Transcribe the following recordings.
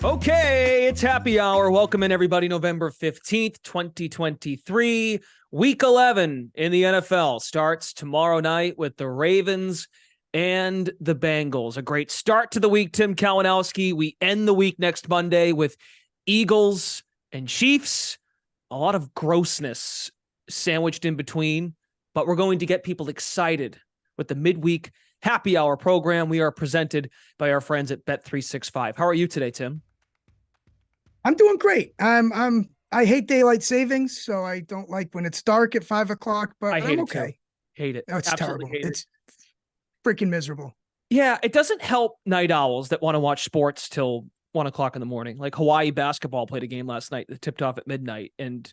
Okay, it's happy hour. Welcome in, everybody. November 15th, 2023. Week 11 in the NFL starts tomorrow night with the Ravens and the Bengals. A great start to the week, Tim Kalinowski. We end the week next Monday with Eagles and Chiefs. A lot of grossness sandwiched in between, but we're going to get people excited with the midweek happy hour program. We are presented by our friends at Bet365. How are you today, Tim? I'm doing great. I hate daylight savings, so I don't like when it's dark at 5 o'clock, but I hate I'm it okay. too. Hate it. No, it's Absolutely terrible. hate it. It's freaking miserable. Yeah, it doesn't help night owls that want to watch sports till 1 o'clock in the morning. Like Hawaii basketball played a game last night that tipped off at midnight. And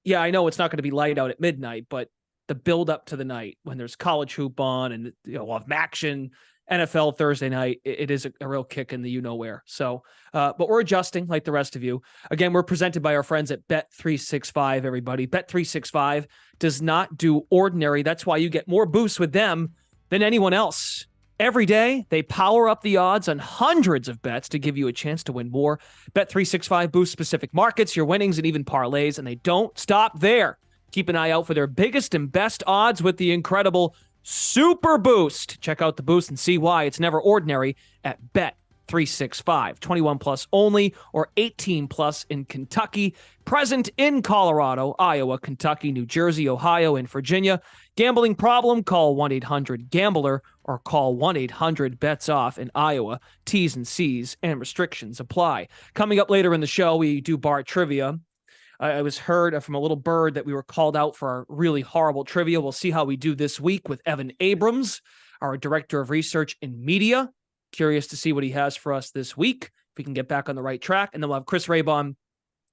yeah, I know it's not going to be light out at midnight, but the build up to the night when there's college hoop on and we'll have action, NFL Thursday night, it is a real kick in the you-know-where. So, but we're adjusting like the rest of you. Again, we're presented by our friends at Bet365, everybody. Bet365 does not do ordinary. That's why you get more boosts with them than anyone else. Every day, they power up the odds on hundreds of bets to give you a chance to win more. Bet365 boosts specific markets, your winnings, and even parlays, and they don't stop there. Keep an eye out for their biggest and best odds with the incredible Super Boost. Check out the boost and see why it's never ordinary at Bet365. 21 plus only or 18 plus in Kentucky. Present in Colorado, Iowa, Kentucky, New Jersey, Ohio, and Virginia. Gambling problem? Call 1-800-GAMBLER or call 1-800-BETS-OFF in Iowa. T's and C's and restrictions apply. Coming up later in the show, we do bar trivia. I was heard from a little bird that we were called out for our really horrible trivia. We'll see how we do this week with Evan Abrams, our Director of Research and Media. Curious to see what he has for us this week, if we can get back on the right track. And then we'll have Chris Raybon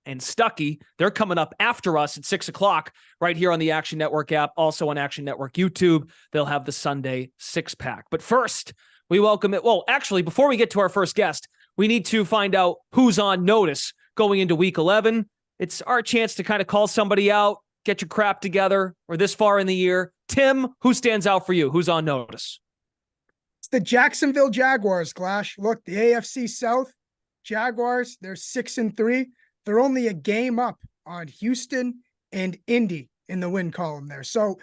and Stuckey. They're coming up after us at 6 o'clock right here on the Action Network app, also on Action Network YouTube. They'll have the Sunday six-pack. But first, we welcome it. Well, actually, before we get to our first guest, we need to find out who's on notice going into Week 11. It's our chance to kind of call somebody out, get your crap together. We're this far in the year. Tim, who stands out for you? Who's on notice? It's the Jacksonville Jaguars, Glash. Look, the AFC South Jaguars, they're 6-3. They're only a game up on Houston and Indy in the win column there. So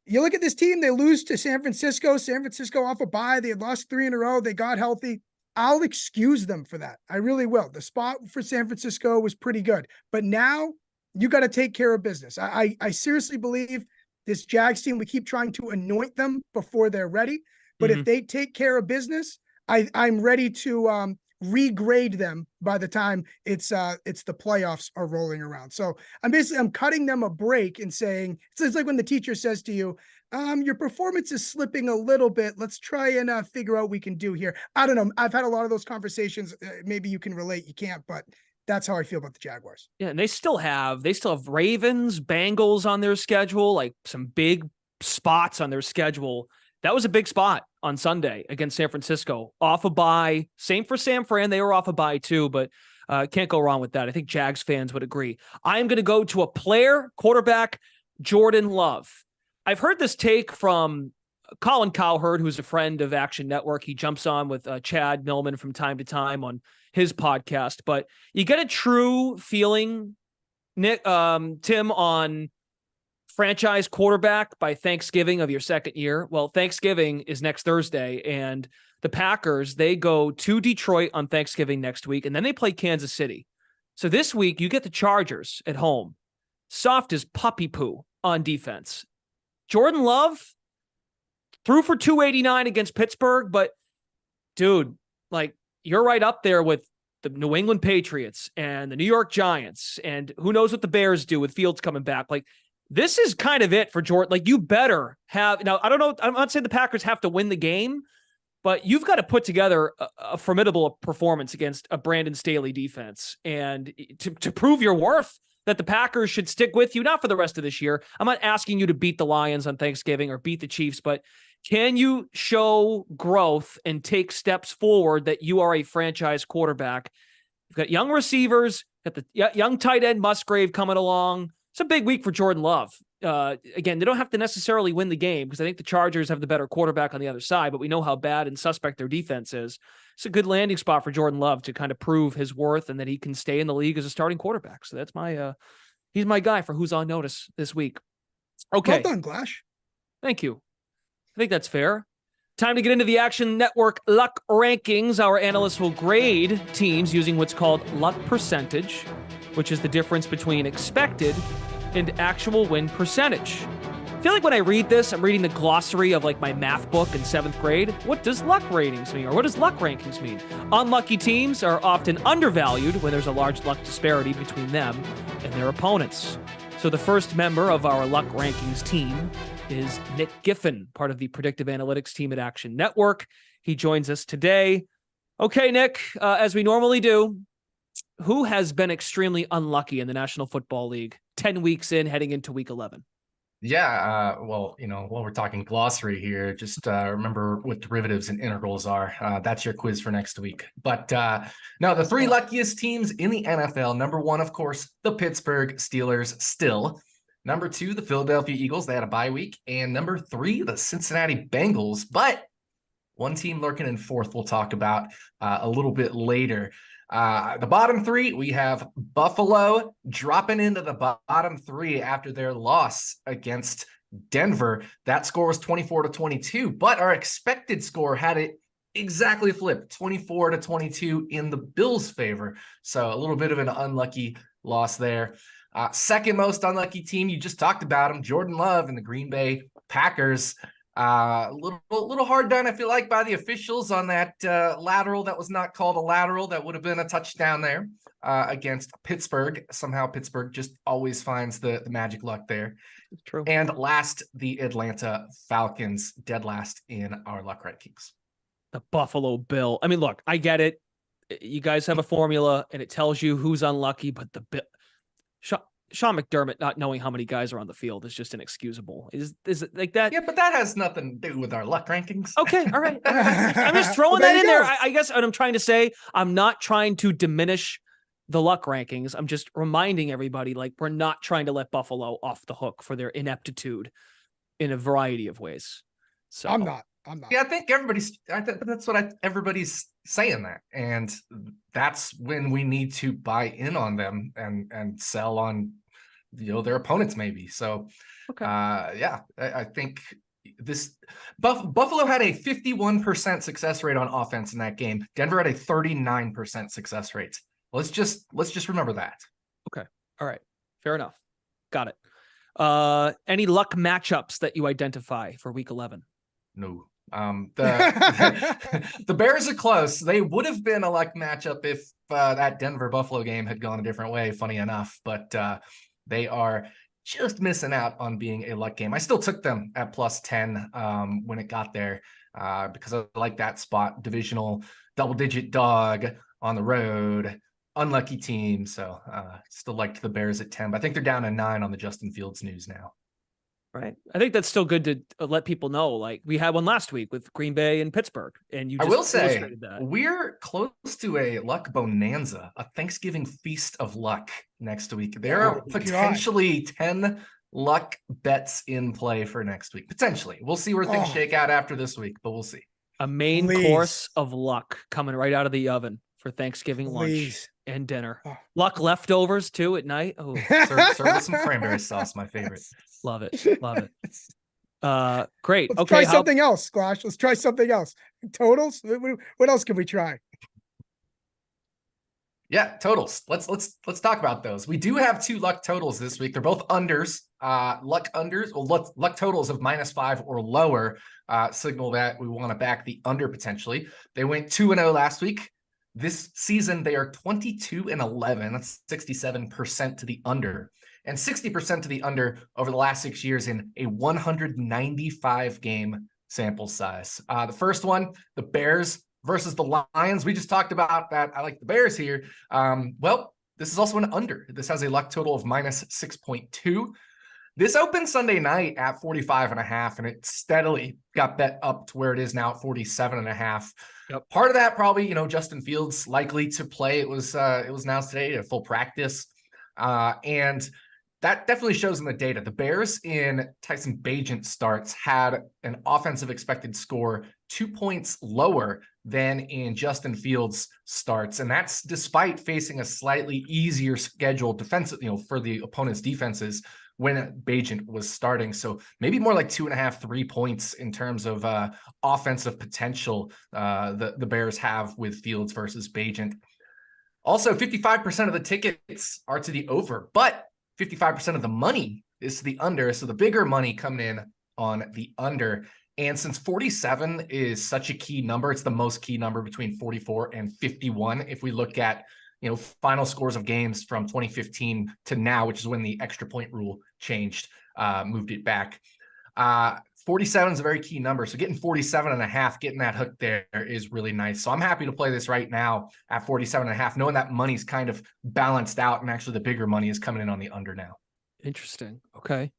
you look at this team, they lose to San Francisco. San Francisco off a bye. They had lost 3 in a row. They got healthy. I'll excuse them for that. I really will. The spot for San Francisco was pretty good, but now you got to take care of business. I seriously believe this Jags team, we keep trying to anoint them before they're ready, but if they take care of business, I'm ready to regrade them by the time it's the playoffs are rolling around. So I'm cutting them a break and saying, it's like when the teacher says to you, your performance is slipping a little bit. Let's try and figure out what we can do here. I don't know. I've had a lot of those conversations. Maybe you can relate. You can't, but that's how I feel about the Jaguars. Yeah. And they still have Ravens, Bengals on their schedule, like some big spots on their schedule. That was a big spot on Sunday against San Francisco. Off a bye. Same for San Fran. They were off a bye too, but can't go wrong with that. I think Jags fans would agree. I'm going to go to a player, quarterback, Jordan Love. I've heard this take from Colin Cowherd, who's a friend of Action Network, he jumps on with Chad Millman from time to time on his podcast. But you get a true feeling, Nick, Tim, on franchise quarterback by Thanksgiving of your second year. Well, Thanksgiving is next Thursday, and the Packers, they go to Detroit on Thanksgiving next week, and then they play Kansas City. So this week, you get the Chargers at home. Soft as puppy poo on defense. Jordan Love threw for 289 against Pittsburgh, but dude, like, you're right up there with the New England Patriots and the New York Giants, and who knows what the Bears do with Fields coming back. Like, this is kind of it for Jordan. Like, you better have, now, I don't know, I'm not saying the Packers have to win the game, but you've got to put together a formidable performance against a Brandon Staley defense. And to prove your worth, that the Packers should stick with you, not for the rest of this year. I'm not asking you to beat the Lions on Thanksgiving or beat the Chiefs, but can you show growth and take steps forward that you are a franchise quarterback? You've got young receivers, got the young tight end Musgrave coming along. It's a big week for Jordan Love. Again, they don't have to necessarily win the game because I think the Chargers have the better quarterback on the other side, but we know how bad and suspect their defense is. It's a good landing spot for Jordan Love to kind of prove his worth and that he can stay in the league as a starting quarterback. So that's he's my guy for who's on notice this week. Okay. Well done, Glash. Thank you. I think that's fair. Time to get into the Action Network luck rankings. Our analysts will grade teams using what's called luck percentage, which is the difference between expected and actual win percentage. I feel like when I read this, I'm reading the glossary of like my math book in 7th grade. What does luck ratings mean? Or what does luck rankings mean? Unlucky teams are often undervalued when there's a large luck disparity between them and their opponents. So the first member of our luck rankings team is Nick Giffen, part of the predictive analytics team at Action Network. He joins us today. Okay, Nick, as we normally do, who has been extremely unlucky in the National Football League 10 weeks in, heading into week 11? Yeah, well, while we're talking glossary here, just remember what derivatives and integrals are. That's your quiz for next week. But no, the 3 luckiest teams in the NFL. Number 1, of course, the Pittsburgh Steelers still. Number 2, the Philadelphia Eagles. They had a bye week. And number 3, the Cincinnati Bengals. But one team lurking in 4th we'll talk about a little bit later. The bottom 3, we have Buffalo dropping into the bottom 3 after their loss against Denver. That score was 24-22, but our expected score had it exactly flipped, 24-22 in the Bills' favor. So a little bit of an unlucky loss there. Second most unlucky team, you just talked about him, Jordan Love and the Green Bay Packers. A little hard done, I feel like, by the officials on that lateral that was not called a lateral. That would have been a touchdown there against Pittsburgh. Somehow Pittsburgh just always finds the magic luck there. It's true. And last, the Atlanta Falcons, dead last in our luck rankings. The Buffalo Bill. I mean, look, I get it. You guys have a formula and it tells you who's unlucky, but the Bill... Sean McDermott not knowing how many guys are on the field is just inexcusable. Is it like that? Yeah, but that has nothing to do with our luck rankings. Okay, all right. I'm just throwing that in there. I guess what I'm trying to say, I'm not trying to diminish the luck rankings. I'm just reminding everybody, like, we're not trying to let Buffalo off the hook for their ineptitude in a variety of ways. So I'm not. Yeah, I think that's what everybody's saying that. And that's when we need to buy in on them and sell on, their opponents maybe. So, okay. I think this Buffalo had a 51% success rate on offense in that game. Denver had a 39% success rate. Let's just remember that. Okay. All right. Fair enough. Got it. Any luck matchups that you identify for week 11? No. The Bears are close. They would have been a luck matchup if that Denver Buffalo game had gone a different way, funny enough, but they are just missing out on being a luck game. I still took them at +10 when it got there because I like that spot. Divisional double-digit dog on the road, unlucky team. So still liked the Bears at 10, but I think they're down to 9 on the Justin Fields news now. Right. I think that's still good to let people know. Like, we had one last week with Green Bay and Pittsburgh, and you just I will say that. We're close to a luck bonanza, a Thanksgiving feast of luck next week. There are potentially 10 luck bets in play for next week? Potentially. We'll see where things shake out after this week, but we'll see. A main course of luck coming right out of the oven for Thanksgiving lunch and dinner. Luck leftovers too at night. Oh, serve with some cranberry sauce, my favorite. Love it. Great. Let's try something else, Squash. Let's try something else. Totals? What else can we try? Yeah, totals. Let's talk about those. We do have 2 luck totals this week. They're both unders. Luck unders, well, luck totals of -5 or lower signal that we want to back the under potentially. They went 2-0 last week. This season, they are 22-11. That's 67% to the under, and 60% to the under over the last 6 years in a 195 game sample size. The first one, the Bears versus the Lions. We just talked about that. I like the Bears here. Well, this is also an under. This has a luck total of -6.2. This opened Sunday night at 45.5, and it steadily got bet up to where it is now at 47.5. Yep. Part of that probably, Justin Fields likely to play. It was announced today a full practice, and that definitely shows in the data. The Bears in Tyson Bagent starts had an offensive expected score 2 points lower than in Justin Fields starts. And that's despite facing a slightly easier schedule defensive, for the opponent's defenses when Bagent was starting. So maybe more like 2.5, 3 points in terms of offensive potential the Bears have with Fields versus Bagent. Also, 55% of the tickets are to the over, but 55% of the money is to the under. So the bigger money coming in on the under. And since 47 is such a key number, it's the most key number between 44 and 51. If we look at, final scores of games from 2015 to now, which is when the extra point rule changed, moved it back. 47 is a very key number. So getting 47.5, getting that hook there is really nice. So I'm happy to play this right now at 47.5, knowing that money's kind of balanced out and actually the bigger money is coming in on the under now. Interesting. Okay.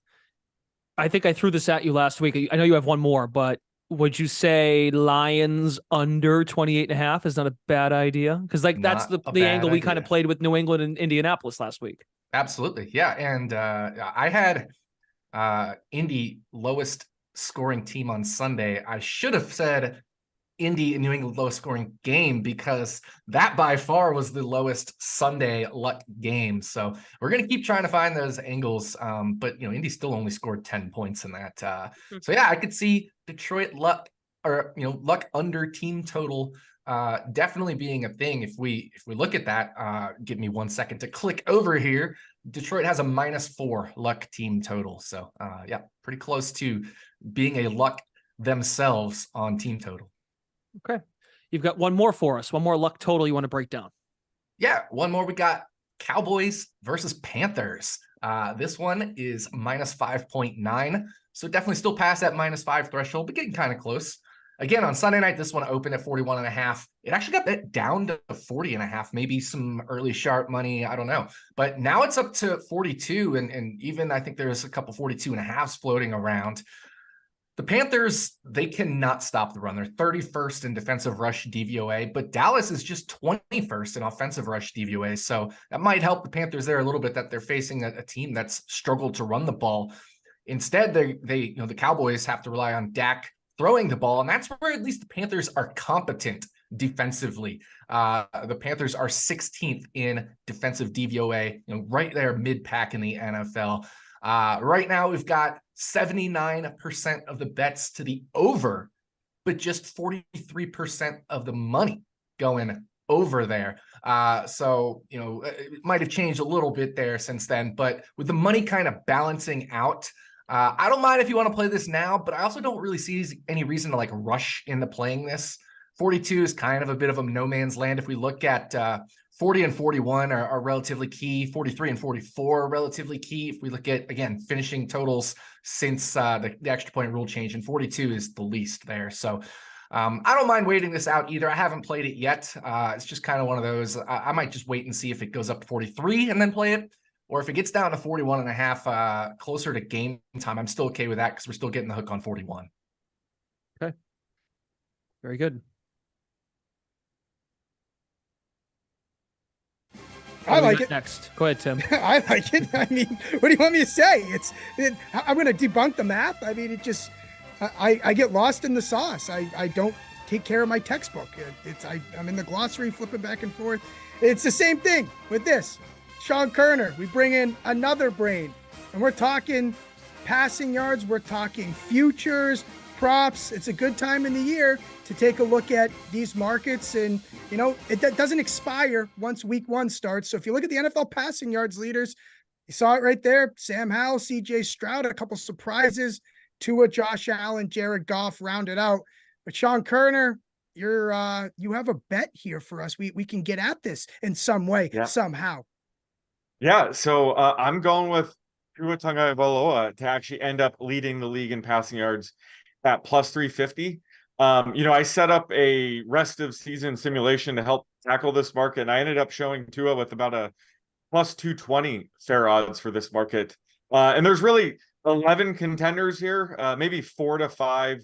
I think I threw this at you last week. I know you have one more, but would you say Lions under 28.5 is not a bad idea? Because that's the angle we kind of played with New England and Indianapolis last week. Absolutely. Yeah. And I had Indy lowest scoring team on Sunday. I should have said Indy and New England lowest scoring game, because that by far was the lowest Sunday luck game. So we're going to keep trying to find those angles. But Indy still only scored 10 points in that. So yeah, I could see Detroit luck, or luck under team total definitely being a thing. If we look at that, give me 1 second to click over here. Detroit has a -4 luck team total. So yeah, pretty close to being a luck themselves on team total. Okay. You've got one more for us. One more luck total you want to break down. Yeah, one more. We got Cowboys versus Panthers. This one is -5.9. So definitely still past that -5 threshold, but getting kind of close. Again, on Sunday night, this one opened at 41.5. It actually got bet down to 40.5, maybe some early sharp money. I don't know. But now it's up to 42. And even I think there's a couple 42.5s floating around. The Panthers, they cannot stop the run. They're 31st in defensive rush DVOA, but Dallas is just 21st in offensive rush DVOA. So that might help the Panthers there a little bit, that they're facing a team that's struggled to run the ball. Instead, the Cowboys have to rely on Dak throwing the ball, and that's where at least the Panthers are competent defensively. The Panthers are 16th in defensive DVOA, right there mid-pack in the NFL. Right now, we've got 79% of the bets to the over, but just 43% of the money going over there. So, it might have changed a little bit there since then, but with the money kind of balancing out, I don't mind if you want to play this now, but I also don't really see any reason to rush into playing this. 42 is kind of a bit of a no man's land. If we look at 40 and 41 are relatively key. 43 and 44 are relatively key. If we look at, again, finishing totals since the extra point rule change, and 42 is the least there. So I don't mind waiting this out either. I haven't played it yet. It's just kind of one of those. I might just wait and see if it goes up to 43 and then play it. Or if it gets down to 41.5, closer to game time, I'm still okay with that because we're still getting the hook on 41. Okay. Very good. I like it. Next. Go ahead, Tim. I like it. I mean, what do you want me to say? I'm going to debunk the math. I mean, I get lost in the sauce. I don't take care of my textbook. I'm in the glossary flipping back and forth. It's the same thing with this. Sean Koerner, we bring in another brain, and we're talking passing yards. We're talking futures, props. It's a good time in the year to take a look at these markets, and it doesn't expire once week 1 starts. So if you look at the NFL passing yards leaders, you saw it right there. Sam Howell, CJ Stroud, a couple surprises. Tua, Josh Allen, Jared Goff rounded out. But Sean Koerner, you have a bet here for us. We can get at this in some way, somehow. Yeah, so I'm going with Tua Tagovailoa to actually end up leading the league in passing yards at plus 350. I set up a rest of season simulation to help tackle this market, and I ended up showing Tua with about a plus 220 fair odds for this market. And there's really 11 contenders here, maybe 4 to 5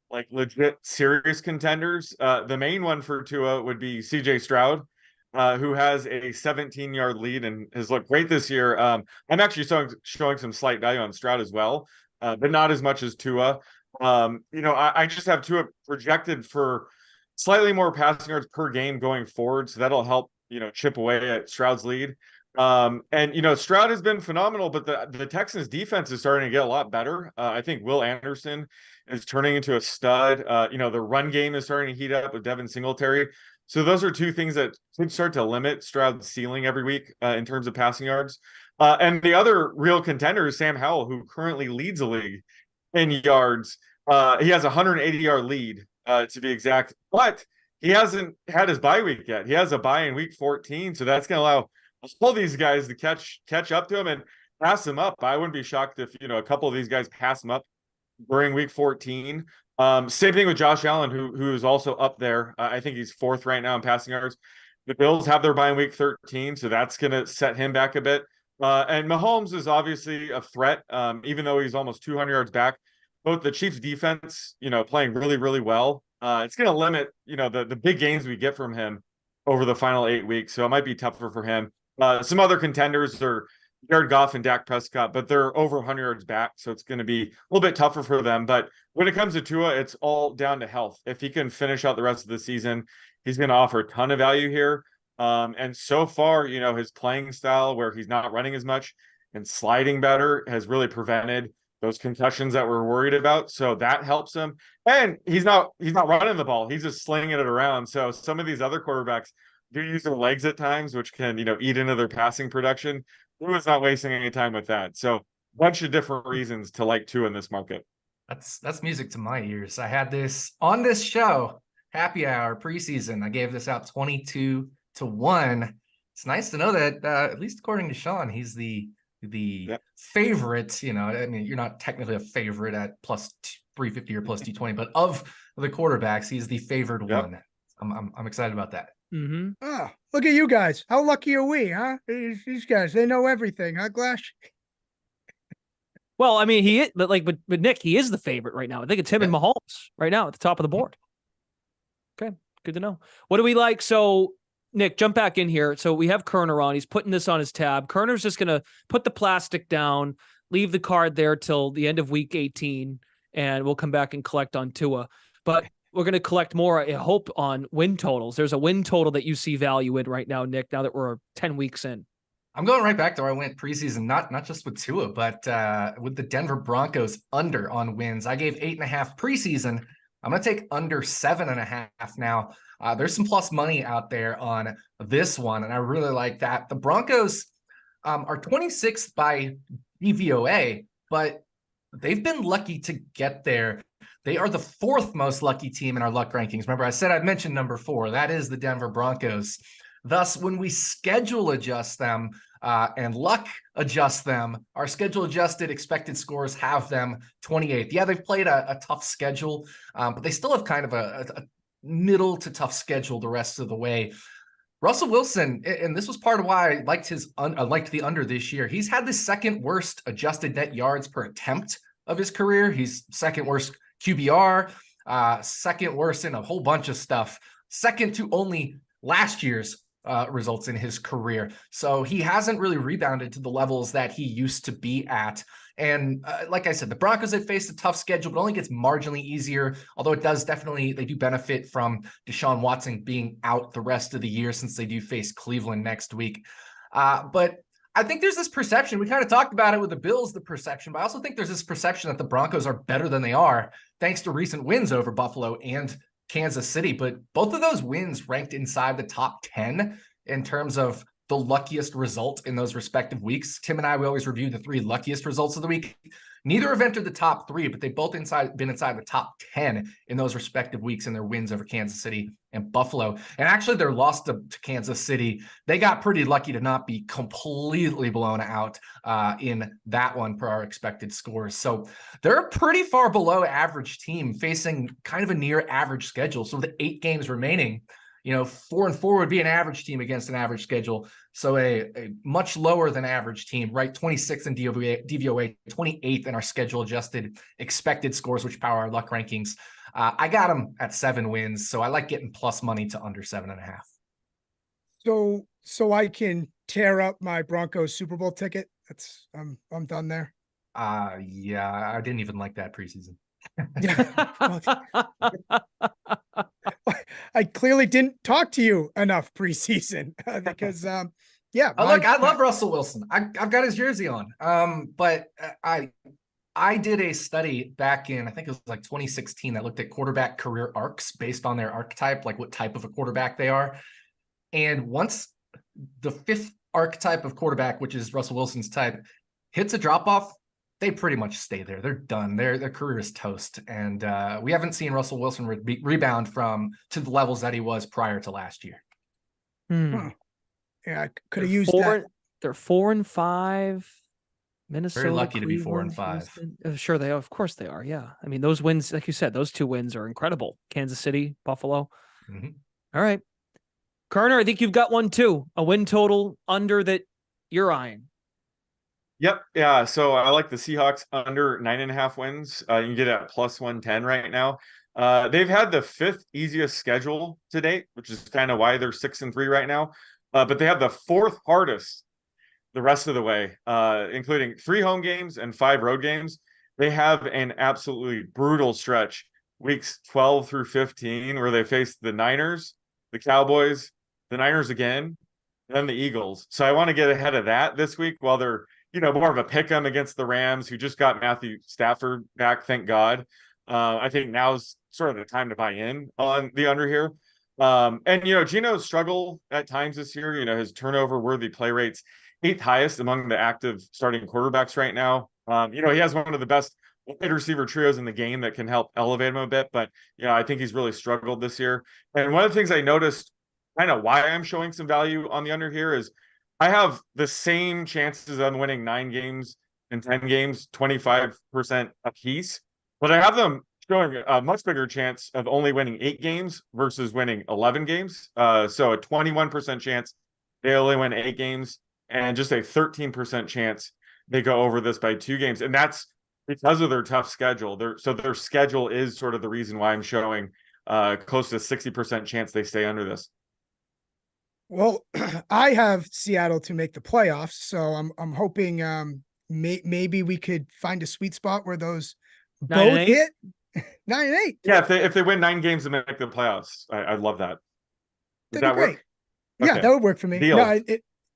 like legit serious contenders. The main one for Tua would be CJ Stroud, who has a 17-yard lead and has looked great this year. I'm actually showing some slight value on Stroud as well, but not as much as Tua. I just have Tua projected for slightly more passing yards per game going forward, so that'll help chip away at Stroud's lead. Stroud has been phenomenal, but the Texans defense is starting to get a lot better. I think Will Anderson is turning into a stud. The run game is starting to heat up with Devin Singletary. So those are two things that could start to limit Stroud's ceiling every week in terms of passing yards. And the other real contender is Sam Howell, who currently leads the league in yards. He has a 180-yard lead, to be exact, but he hasn't had his bye week yet. He has a bye in week 14, so that's going to allow all these guys to catch up to him and pass him up. I wouldn't be shocked if a couple of these guys pass him up during week 14. Same thing with Josh Allen, who is also up there. I think he's 4th right now in passing yards. The Bills have their bye in week 13, so that's going to set him back a bit. And Mahomes is obviously a threat, even though he's almost 200 yards back. Both the Chiefs defense, playing really, really well. It's going to limit, the big gains we get from him over the final 8 weeks. So it might be tougher for him. Some other contenders are Jared Goff and Dak Prescott, but they're over 100 yards back, so it's going to be a little bit tougher for them. But when it comes to Tua, it's all down to health. If he can finish out the rest of the season, he's going to offer a ton of value here. And so far, his playing style, where he's not running as much and sliding better, has really prevented those concussions that we're worried about. So that helps him. And he's not running the ball. He's just slinging it around. So some of these other quarterbacks do use their legs at times, which can, eat into their passing production. Tua's not wasting any time with that. So a bunch of different reasons to like Tua in this market. That's music to my ears. I had this on this show, Happy Hour preseason. I gave this out 22-1. It's nice to know that at least according to Sean, he's the favorite. You're not technically a favorite at plus 350 or plus 220, but of the quarterbacks, he's the favored one. I'm excited about that. Mm-hmm. Oh, look at you guys. How lucky are we, huh? These guys, they know everything, huh, Glash? Well, I mean, he is, but Nick, he is the favorite right now. I think it's him and Mahomes right now at the top of the board. Okay, good to know. What do we like? So, Nick, jump back in here. So we have Koerner on. He's putting this on his tab. Koerner's just going to put the plastic down, leave the card there till the end of week 18, and we'll come back and collect on Tua. But we're going to collect more, I hope, on win totals. There's a win total that you see value in right now, Nick, now that we're 10 weeks in. I'm going right back to where I went preseason, not just with Tua, but with the Denver Broncos under on wins. I gave 8.5 preseason. I'm going to take under 7.5 now. There's some plus money out there on this one, and I really like that. The Broncos are 26th by DVOA, but they've been lucky to get there. They are the 4th most lucky team in our luck rankings. Remember, I said I'd mentioned number 4. That is the Denver Broncos. Thus, when we schedule adjust them and luck adjust them, our schedule adjusted expected scores have them 28th. Yeah, they've played a tough schedule, but they still have kind of a middle to tough schedule the rest of the way. Russell Wilson, and this was part of why I liked liked the under this year. He's had the 2nd worst adjusted net yards per attempt of his career. He's 2nd worst QBR, 2nd worst in a whole bunch of stuff. 2nd to only last year's results in his career. So he hasn't really rebounded to the levels that he used to be at. And like I said, the Broncos have faced a tough schedule, but only gets marginally easier. Although it does definitely, they do benefit from Deshaun Watson being out the rest of the year since they do face Cleveland next week. But I think there's this perception. We kind of talked about it with the Bills, the perception, but I also think there's this perception that the Broncos are better than they are thanks to recent wins over Buffalo and Kansas City. But both of those wins ranked inside the top 10 in terms of the luckiest result in those respective weeks. Tim and I, we always review the 3 luckiest results of the week. Neither have entered the top 3, but they've both been inside the top 10 in those respective weeks in their wins over Kansas City and Buffalo. And actually their loss to Kansas City, they got pretty lucky to not be completely blown out in that one per our expected scores. So they're a pretty far below average team facing kind of a near average schedule. So the 8 games remaining, 4-4 would be an average team against an average schedule. So a much lower than average team, right? 26th in DVOA, 28th in our schedule adjusted expected scores, which power our luck rankings. I got them at 7 wins. So I like getting plus money to under 7.5. So I can tear up my Broncos Super Bowl ticket. I'm done there. Yeah, I didn't even like that preseason. I clearly didn't talk to you enough preseason because I love Russell Wilson. I've got his jersey on. But I did a study back in, I think it was like 2016, that looked at quarterback career arcs based on their archetype, like what type of a quarterback they are. And once the 5th archetype of quarterback, which is Russell Wilson's type, hits a drop off, they pretty much stay there. They're done. Their career is toast. And we haven't seen Russell Wilson rebound to the levels that he was prior to last year. Huh. Yeah, I could have used that. They're 4-5. Minnesota, very lucky Cleveland, to be 4-5. Sure, they are. Of course they are. Yeah. I mean, those wins, like you said, those 2 wins are incredible. Kansas City, Buffalo. Mm-hmm. All right. Koerner, I think you've got one too. A win total under that you're eyeing. Yep. Yeah. So I like the Seahawks under 9.5 wins. You can get it at plus 110 right now. They've had the 5th easiest schedule to date, which is kind of why they're 6-3 right now. But they have the 4th hardest the rest of the way, including 3 home games and 5 road games. They have an absolutely brutal stretch, weeks 12 through 15, where they face the Niners, the Cowboys, the Niners again, and then the Eagles. So I want to get ahead of that this week while they're more of a pick 'em against the Rams, who just got Matthew Stafford back, thank God. I think now's sort of the time to buy in on the under here. And Gino's struggle at times this year, his turnover-worthy play rates, 8th highest among the active starting quarterbacks right now. He has one of the best wide receiver trios in the game that can help elevate him a bit, but I think he's really struggled this year. And one of the things I noticed, kind of why I'm showing some value on the under here, is I have the same chances on winning 9 games and 10 games, 25% apiece, but I have them showing a much bigger chance of only winning 8 games versus winning 11 games. So a 21% chance they only win 8 games, and just a 13% chance they go over this by 2 games. And that's because of their tough schedule. Their schedule is sort of the reason why I'm showing close to 60% chance they stay under this. Well, I have Seattle to make the playoffs, so I'm hoping maybe we could find a sweet spot where those both hit 9-8. Yeah, if they win 9 games and make the playoffs, I'd love that. Does that work? Yeah, Okay. that would work for me. Deal. No,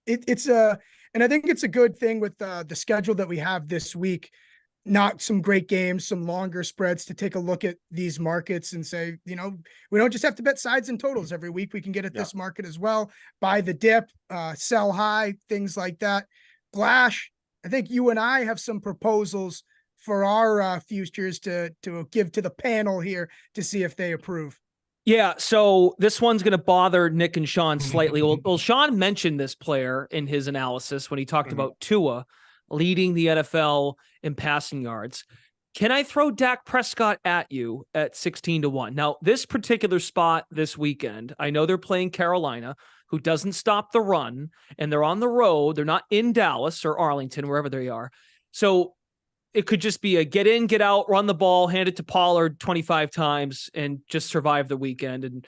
it's and I think it's a good thing with the schedule that we have this week. Not some great games, some longer spreads to take a look at these markets and say, we don't just have to bet sides and totals every week. We can get at this market as well. Buy the dip, sell high, things like that. Glash, I think you and I have some proposals for our futures to give to the panel here to see if they approve. Yeah, so this one's going to bother Nick and Sean slightly. Well, Sean mentioned this player in his analysis when he talked about Tua leading the NFL in passing yards. Can I throw Dak Prescott at you at 16-1? Now, this particular spot this weekend, I know they're playing Carolina, who doesn't stop the run, and they're on the road. They're not in Dallas or Arlington, wherever they are. So it could just be a get in, get out, run the ball, hand it to Pollard 25 times, and just survive the weekend. And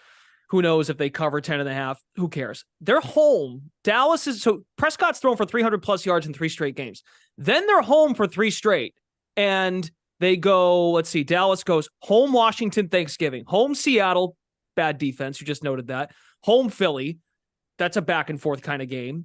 Who knows if they cover 10.5? Who cares? They're home. Dallas is so Prescott's thrown for 300 plus yards in 3 straight games. Then they're home for 3 straight. And they go, let's see, Dallas goes home Washington, Thanksgiving, home Seattle, bad defense. You just noted that. Home Philly. That's a back and forth kind of game.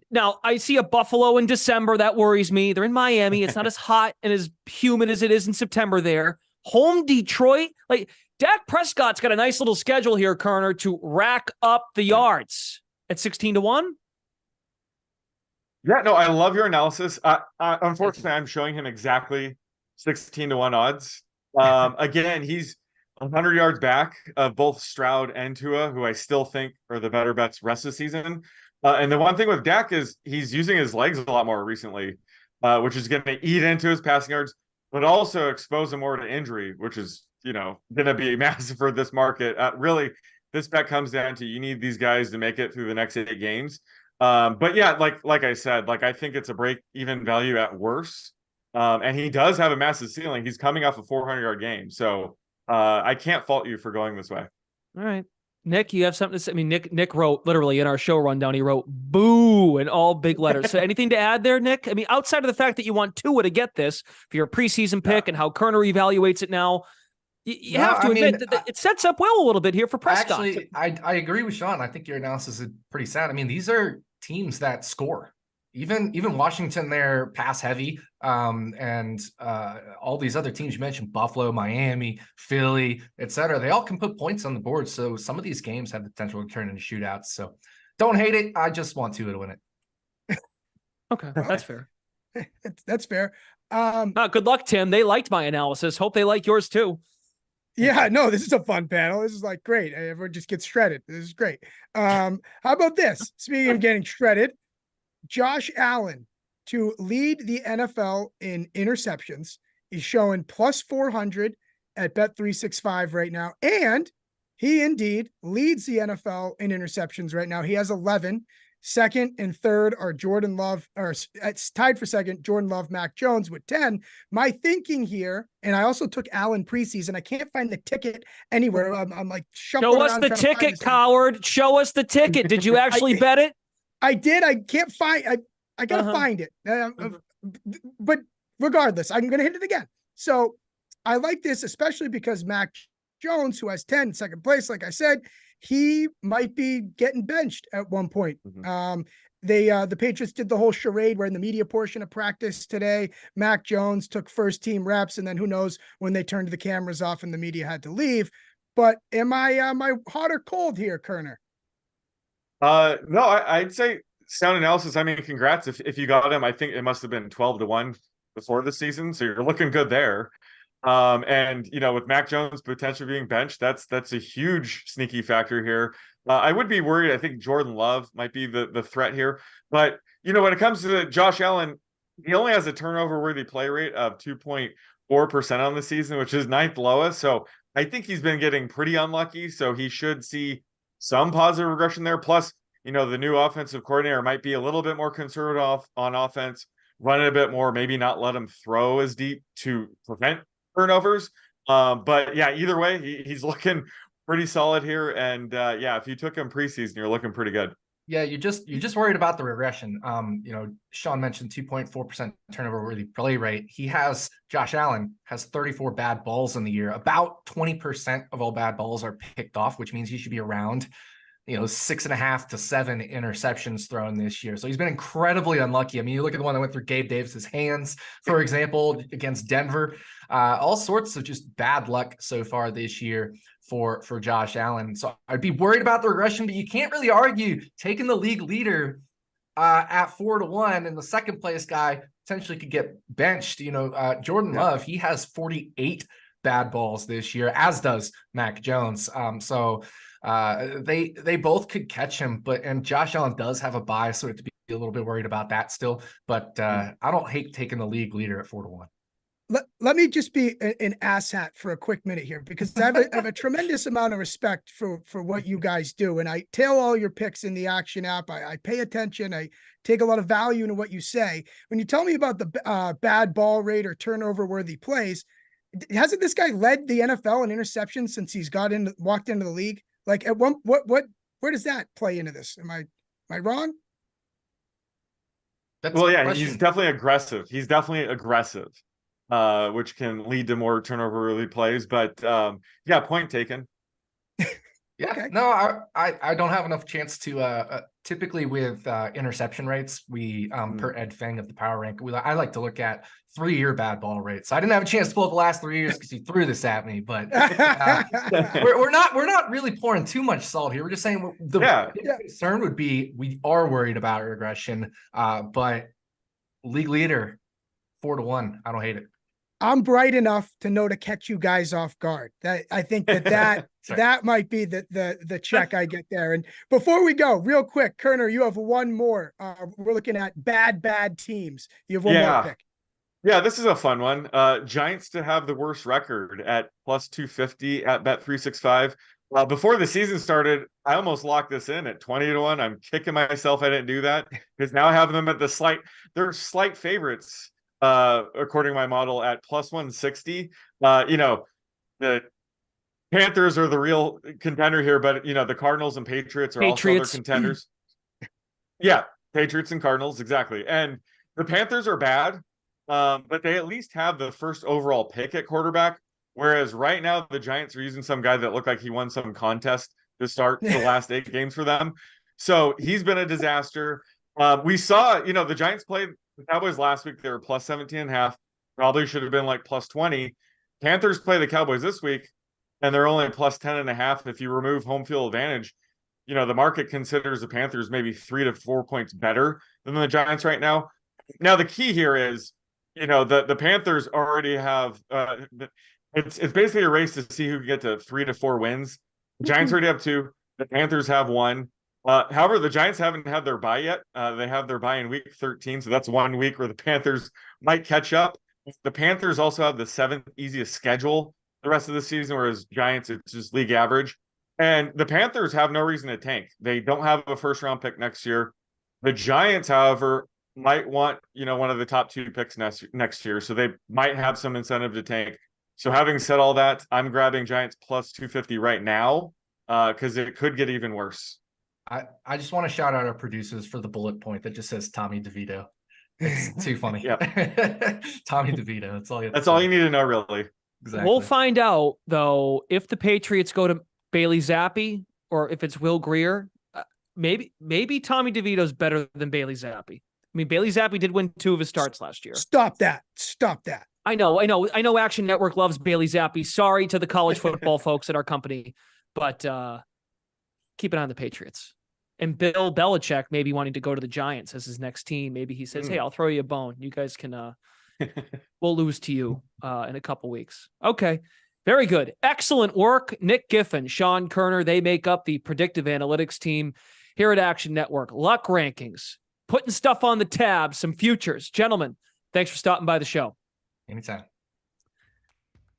Now, I see a Buffalo in December. That worries me. They're in Miami. It's not as hot and as humid as it is in September there. Home Detroit. Like, Dak Prescott's got a nice little schedule here, Koerner, to rack up the yards at 16-1. Yeah, no, I love your analysis. Unfortunately, I'm showing him exactly 16-1 odds. Again, he's 100 yards back of both Stroud and Tua, who I still think are the better bets rest of the season. And the one thing with Dak is he's using his legs a lot more recently, which is going to eat into his passing yards, but also expose him more to injury, which is, going to be massive for this market. Really, this bet comes down to you need these guys to make it through the next 8 games. But yeah, like I said, I think it's a break-even value at worst. And he does have a massive ceiling. He's coming off a 400-yard game. So I can't fault you for going this way. All right. Nick, you have something to say? I mean, Nick wrote literally in our show rundown, he wrote boo in all big letters. So anything to add there, Nick? I mean, outside of the fact that you want Tua to get this for your preseason pick and how Koerner evaluates it now, you have to admit that it sets up well a little bit here for Prescott. Actually, I agree with Sean. I think your analysis is pretty sound. I mean, these are teams that score. Even Washington, they're pass heavy, and all these other teams you mentioned, Buffalo, Miami, Philly, etc. They all can put points on the board. So some of these games have the potential to turn into shootouts. So don't hate it. I just want Tua to win it. Okay, that's fair. That's fair. Good luck, Tim. They liked my analysis. Hope they like yours too. Yeah, no, this is a fun panel. This is great. Everyone just gets shredded. This is great. How about this? Speaking of getting shredded, Josh Allen to lead the NFL in interceptions. He's showing plus 400 at Bet365 right now. And he indeed leads the NFL in interceptions right now. He has 11. Second and third are Jordan Love, or it's tied for second, Jordan Love, Mac Jones with 10. My thinking here, and I also took Allen preseason. I can't find the ticket anywhere. I'm shuffling Show us the ticket, coward. Show us the ticket. Did you actually bet it? I did. I can't find. I gotta find it. But regardless, I'm gonna hit it again. So I like this, especially because Mac Jones, who has 10, second place, like I said, he might be getting benched at one point. The Patriots did the whole charade where in the media portion of practice today, Mac Jones took first team reps, and then who knows when they turned the cameras off and the media had to leave. But am I hot or cold here, Koerner? No, I'd say sound analysis. I mean, congrats if you got him. I think it must have been 12-1 before the season, so you're looking good there. And with Mac Jones potentially being benched, that's a huge sneaky factor here. I would be worried. I think Jordan Love might be the threat here, but when it comes to Josh Allen, he only has a turnover worthy play rate of 2.4% on the season, which is 9th lowest. So I think he's been getting pretty unlucky. So he should see some positive regression there. Plus, the new offensive coordinator might be a little bit more conservative on offense, run it a bit more, maybe not let him throw as deep to prevent turnovers. But yeah, either way, he's looking pretty solid here. And if you took him preseason, you're looking pretty good. Yeah, you're just worried about the regression. Sean mentioned 2.4% turnover worthy play rate. Josh Allen has 34 bad balls in the year. About 20% of all bad balls are picked off, which means he should be around 6.5 to 7 interceptions thrown this year. So he's been incredibly unlucky. I mean, you look at the one that went through Gabe Davis's hands, for example, against Denver. All sorts of just bad luck so far this year for Josh Allen. So I'd be worried about the regression, but you can't really argue taking the league leader at 4-1 and the second place guy potentially could get benched. Jordan Love, he has 48 bad balls this year, as does Mac Jones. They both could catch him, and Josh Allen does have a bye, so to be a little bit worried about that still. But I don't hate taking the league leader at 4-1. Let me just be an asshat for a quick minute here, because I have a tremendous amount of respect for what you guys do, and I tail all your picks in the Action app. I pay attention. I take a lot of value in what you say. When you tell me about the bad ball rate or turnover worthy plays, hasn't this guy led the NFL in interceptions since he's walked into the league? Like at where does that play into this? Am I wrong? That's Well, a good yeah, question. he's definitely aggressive. Which can lead to more turnover-worthy plays. But yeah, point taken. Yeah, Okay. no, I don't have enough chance to typically with interception rates, we per Ed Feng of the power rank, I like to look at 3-year bad ball rates. So I didn't have a chance to pull up the last 3 years because he threw this at me, but we're not really pouring too much salt here. We're just saying the big concern would be we are worried about regression, but league leader 4-1. I don't hate it. I'm bright enough to know to catch you guys off guard. That I think that that might be the check I get there. And before we go, real quick, Koerner, you have one more. We're looking at bad teams. You have one more pick. Yeah, this is a fun one. Giants to have the worst record at plus 250 at Bet365. Before the season started, I almost locked this in at 20-1. I'm kicking myself I didn't do that because now I have them at they're slight favorites. According to my model at plus 160. The Panthers are the real contender here, but the Cardinals and Patriots are also other contenders. Yeah, Patriots and Cardinals, exactly. And the Panthers are bad, but they at least have the first overall pick at quarterback. Whereas right now the Giants are using some guy that looked like he won some contest to start the last 8 games for them. So he's been a disaster. We saw, the Giants played the Cowboys last week. They were plus 17.5. Probably should have been like plus 20. Panthers play the Cowboys this week, and they're only plus 10.5. If you remove home field advantage, the market considers the Panthers maybe 3 to 4 points better than the Giants right now. Now, the key here is, the Panthers already have it's basically a race to see who can get to 3 to 4 wins. The Giants already have 2. The Panthers have 1. However, the Giants haven't had their bye yet. They have their bye in week 13, so that's 1 week where the Panthers might catch up. The Panthers also have the 7th easiest schedule the rest of the season, whereas Giants, it's just league average. And the Panthers have no reason to tank. They don't have a first-round pick next year. The Giants, however, might want, one of the top 2 picks next year, so they might have some incentive to tank. So having said all that, I'm grabbing Giants plus 250 right now because it could get even worse. I just want to shout out our producers for the bullet point that just says Tommy DeVito. It's too funny. Tommy DeVito. That's all you need to know, really. Exactly. We'll find out, though, if the Patriots go to Bailey Zappi or if it's Will Grier. Maybe Tommy DeVito's better than Bailey Zappi. I mean, Bailey Zappi did win 2 of his starts last year. Stop that. I know Action Network loves Bailey Zappi. Sorry to the college football folks at our company, but keep an eye on the Patriots. And Bill Belichick maybe wanting to go to the Giants as his next team. Maybe he says, hey, I'll throw you a bone. You guys can, we'll lose to you in a couple weeks. Okay. Very good. Excellent work. Nick Giffen, Sean Koerner, they make up the predictive analytics team here at Action Network. Luck rankings, putting stuff on the tab, some futures. Gentlemen, thanks for stopping by the show. Anytime.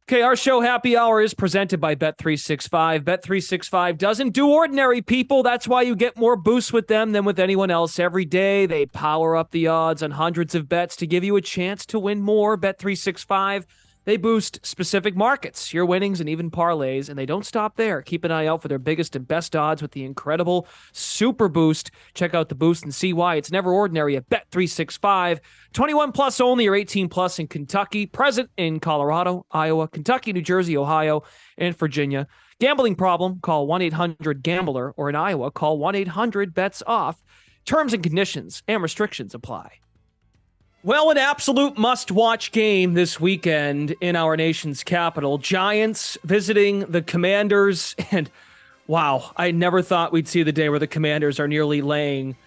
Okay, our show Happy Hour is presented by Bet365. Bet365 doesn't do ordinary, people. That's why you get more boosts with them than with anyone else. Every day, they power up the odds on hundreds of bets to give you a chance to win more. Bet365, they boost specific markets, your winnings, and even parlays, and they don't stop there. Keep an eye out for their biggest and best odds with the incredible Super Boost. Check out the boost and see why it's never ordinary at Bet365. 21 plus only or 18 plus in Kentucky, present in Colorado, Iowa, Kentucky, New Jersey, Ohio, and Virginia. Gambling problem? Call 1-800-GAMBLER, or in Iowa, call 1-800-BETS-OFF. Terms and conditions and restrictions apply. Well, an absolute must-watch game this weekend in our nation's capital. Giants visiting the Commanders, and wow, I never thought we'd see the day where the Commanders are nearly laying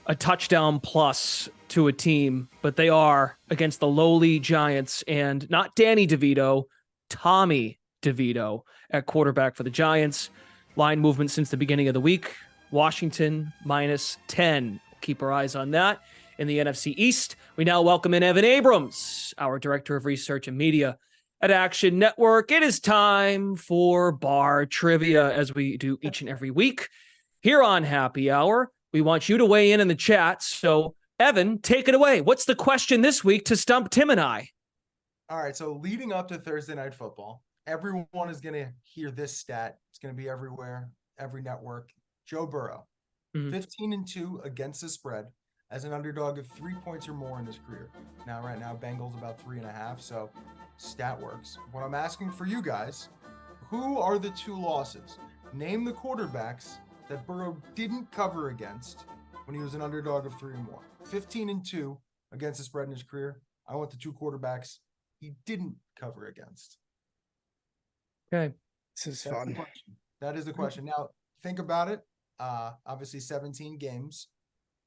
a touchdown plus to a team, but they are against the lowly Giants, and not Danny DeVito, Tommy DeVito at quarterback for the Giants. Line movement since the beginning of the week. Washington -10. Keep our eyes on that. In the NFC East, we now welcome in Evan Abrams, our Director of Research and Media at Action Network. It is time for bar trivia, as we do each and every week here on Happy Hour. We want you to weigh in the chat. So, Evan, take it away. What's the question this week to stump Tim and I? All right, so leading up to Thursday Night Football, everyone is going to hear this stat. It's going to be everywhere. every network. Joe Burrow, 15-2 against the spread as an underdog of 3 points or more in his career. Now, right now, Bengals about 3.5, so stat works. What I'm asking for you guys, who are the 2 losses? Name the quarterbacks that Burrow didn't cover against when he was an underdog of 3 or more. 15-2 against the spread in his career. I want the 2 quarterbacks he didn't cover against. Okay. This is That's fun. the question. That is the question. Now, think about it. Obviously, 17 games.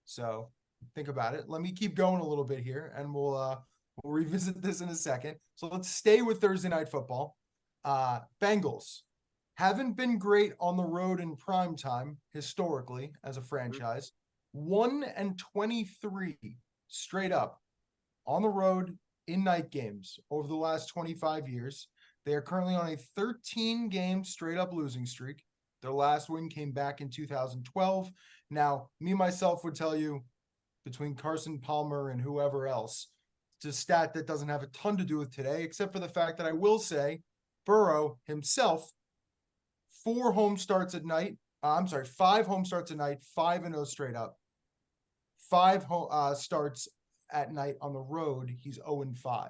So think about it. Let me keep going a little bit here, and we'll revisit this in a second. So let's stay with Thursday Night Football. Bengals haven't been great on the road in prime time historically as a franchise. 1-23 straight up on the road in night games over the last 25 years. They are currently on a 13-game straight-up losing streak. Their last win came back in 2012. Now, me, myself, would tell you, between Carson Palmer and whoever else, it's a stat that doesn't have a ton to do with today, except for the fact that I will say Burrow himself, 5 home starts at night, 5-0 straight up. 5 starts at night on the road, he's 0-5.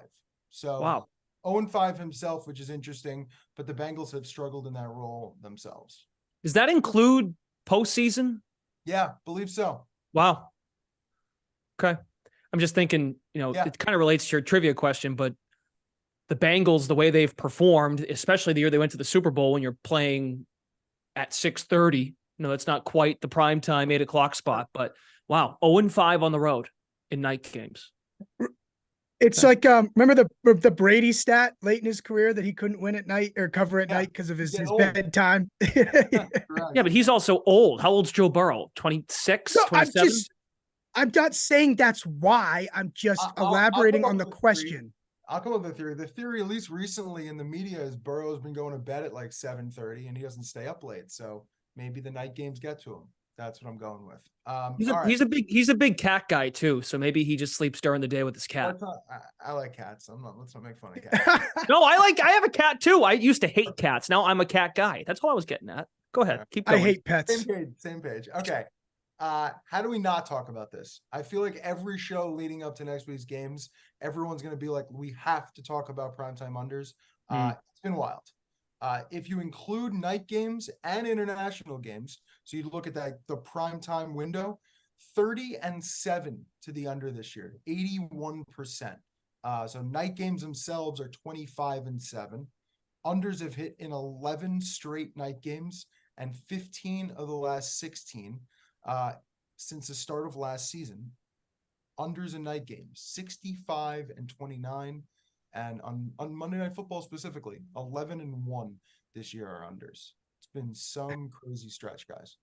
So Wow. 0-5 himself, which is interesting, but the Bengals have struggled in that role themselves. Does that include postseason? Yeah, believe so. Wow. Okay. I'm just thinking, it kind of relates to your trivia question, but the Bengals, the way they've performed, especially the year they went to the Super Bowl when you're playing at 6:30, that's not quite the prime time 8:00 spot, but wow, 0-5 on the road in night games. It's like remember the Brady stat late in his career that he couldn't win at night or cover at night because of his bedtime. Yeah, but he's also old. How old's Joe Burrow? 26, No, 27? I'm not saying that's why. I'm just elaborating on the question. I'll come up with a theory. The theory, at least recently in the media, is Burrow's been going to bed at like 7:30 and he doesn't stay up late. So maybe the night games get to him. That's what I'm going with. He's a big cat guy too, so maybe he just sleeps during the day with his cat. I like cats. Let's not make fun of cats. No, I have a cat too. I used to hate cats. Now I'm a cat guy. That's all I was getting at. Go ahead. Keep going. I hate pets. Same page. Okay. How do we not talk about this? I feel like every show leading up to next week's games, everyone's going to be like, we have to talk about primetime unders. It's been wild. If you include night games and international games, so you look at the primetime window, 30-7 to the under this year, 81%. So night games themselves are 25-7. Unders have hit in 11 straight night games and 15 of the last 16 since the start of last season. Unders in night games, 65-29. And on Monday Night Football specifically, 11-1 this year are unders. It's been some crazy stretch, guys.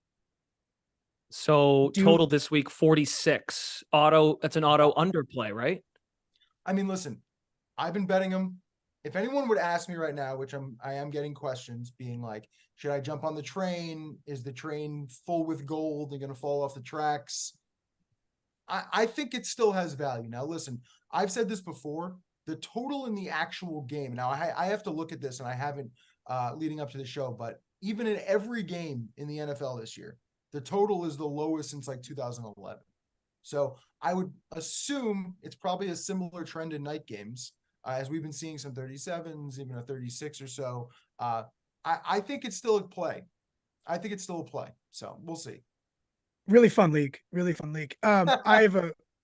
So total this week, 46. That's an auto underplay, right? I mean, listen, I've been betting them. If anyone would ask me right now, which I am getting questions being like, should I jump on the train? Is the train full with gold? They're going to fall off the tracks. I think it still has value. Now, listen, I've said this before. The total in the actual game. Now, I have to look at this, and I haven't leading up to the show, but even in every game in the NFL this year, the total is the lowest since like 2011. So I would assume it's probably a similar trend in night games, as we've been seeing some 37s, even a 36 or so. I think it's still at play. So we'll see. Really fun league. I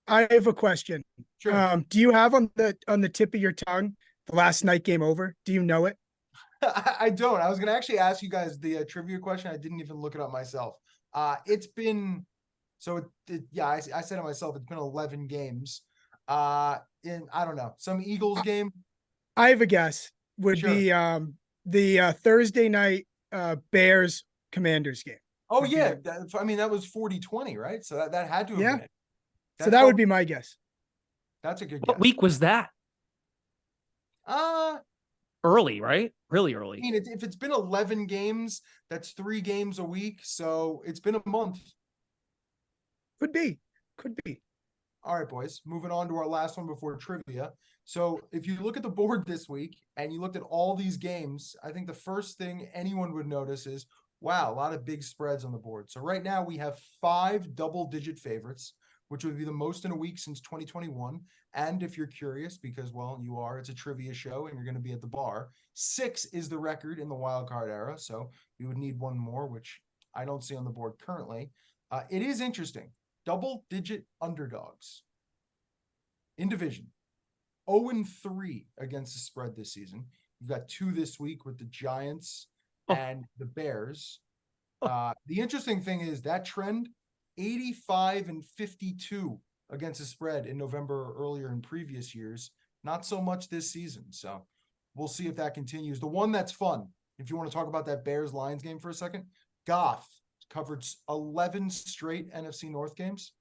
have a question. Sure. Do you have on the tip of your tongue the last night game over? Do you know it? I don't. I was going to actually ask you guys the trivia question. I didn't even look it up myself. It's been I said it myself. It's been 11 games. In I don't know, some Eagles game. I have a guess. Would be the Thursday night Bears Commanders game. Oh yeah, that was 40-20, right? So that had to have been. So that would be my guess. That's a good guess. What week was that? Early, right? Really early. I mean, if it's been 11 games, that's 3 games a week. So it's been a month. Could be. All right, boys. Moving on to our last one before trivia. So if you look at the board this week and you looked at all these games, I think the first thing anyone would notice is Wow, a lot of big spreads on the board. So right now we have 5 double-digit favorites, which would be the most in a week since 2021. And if you're curious, because, well, you are, it's a trivia show and you're going to be at the bar, 6 is the record in the wild card era. So we would need one more, which I don't see on the board currently. It is interesting. Double-digit underdogs in division. 0-3 against the spread this season. You've got 2 this week with the Giants and the Bears. The interesting thing is that trend, 85-52 against the spread in November or earlier in previous years. Not so much this season. So we'll see if that continues. The one that's fun, if you want to talk about that Bears-Lions game for a second, Goff covered 11 straight NFC North games.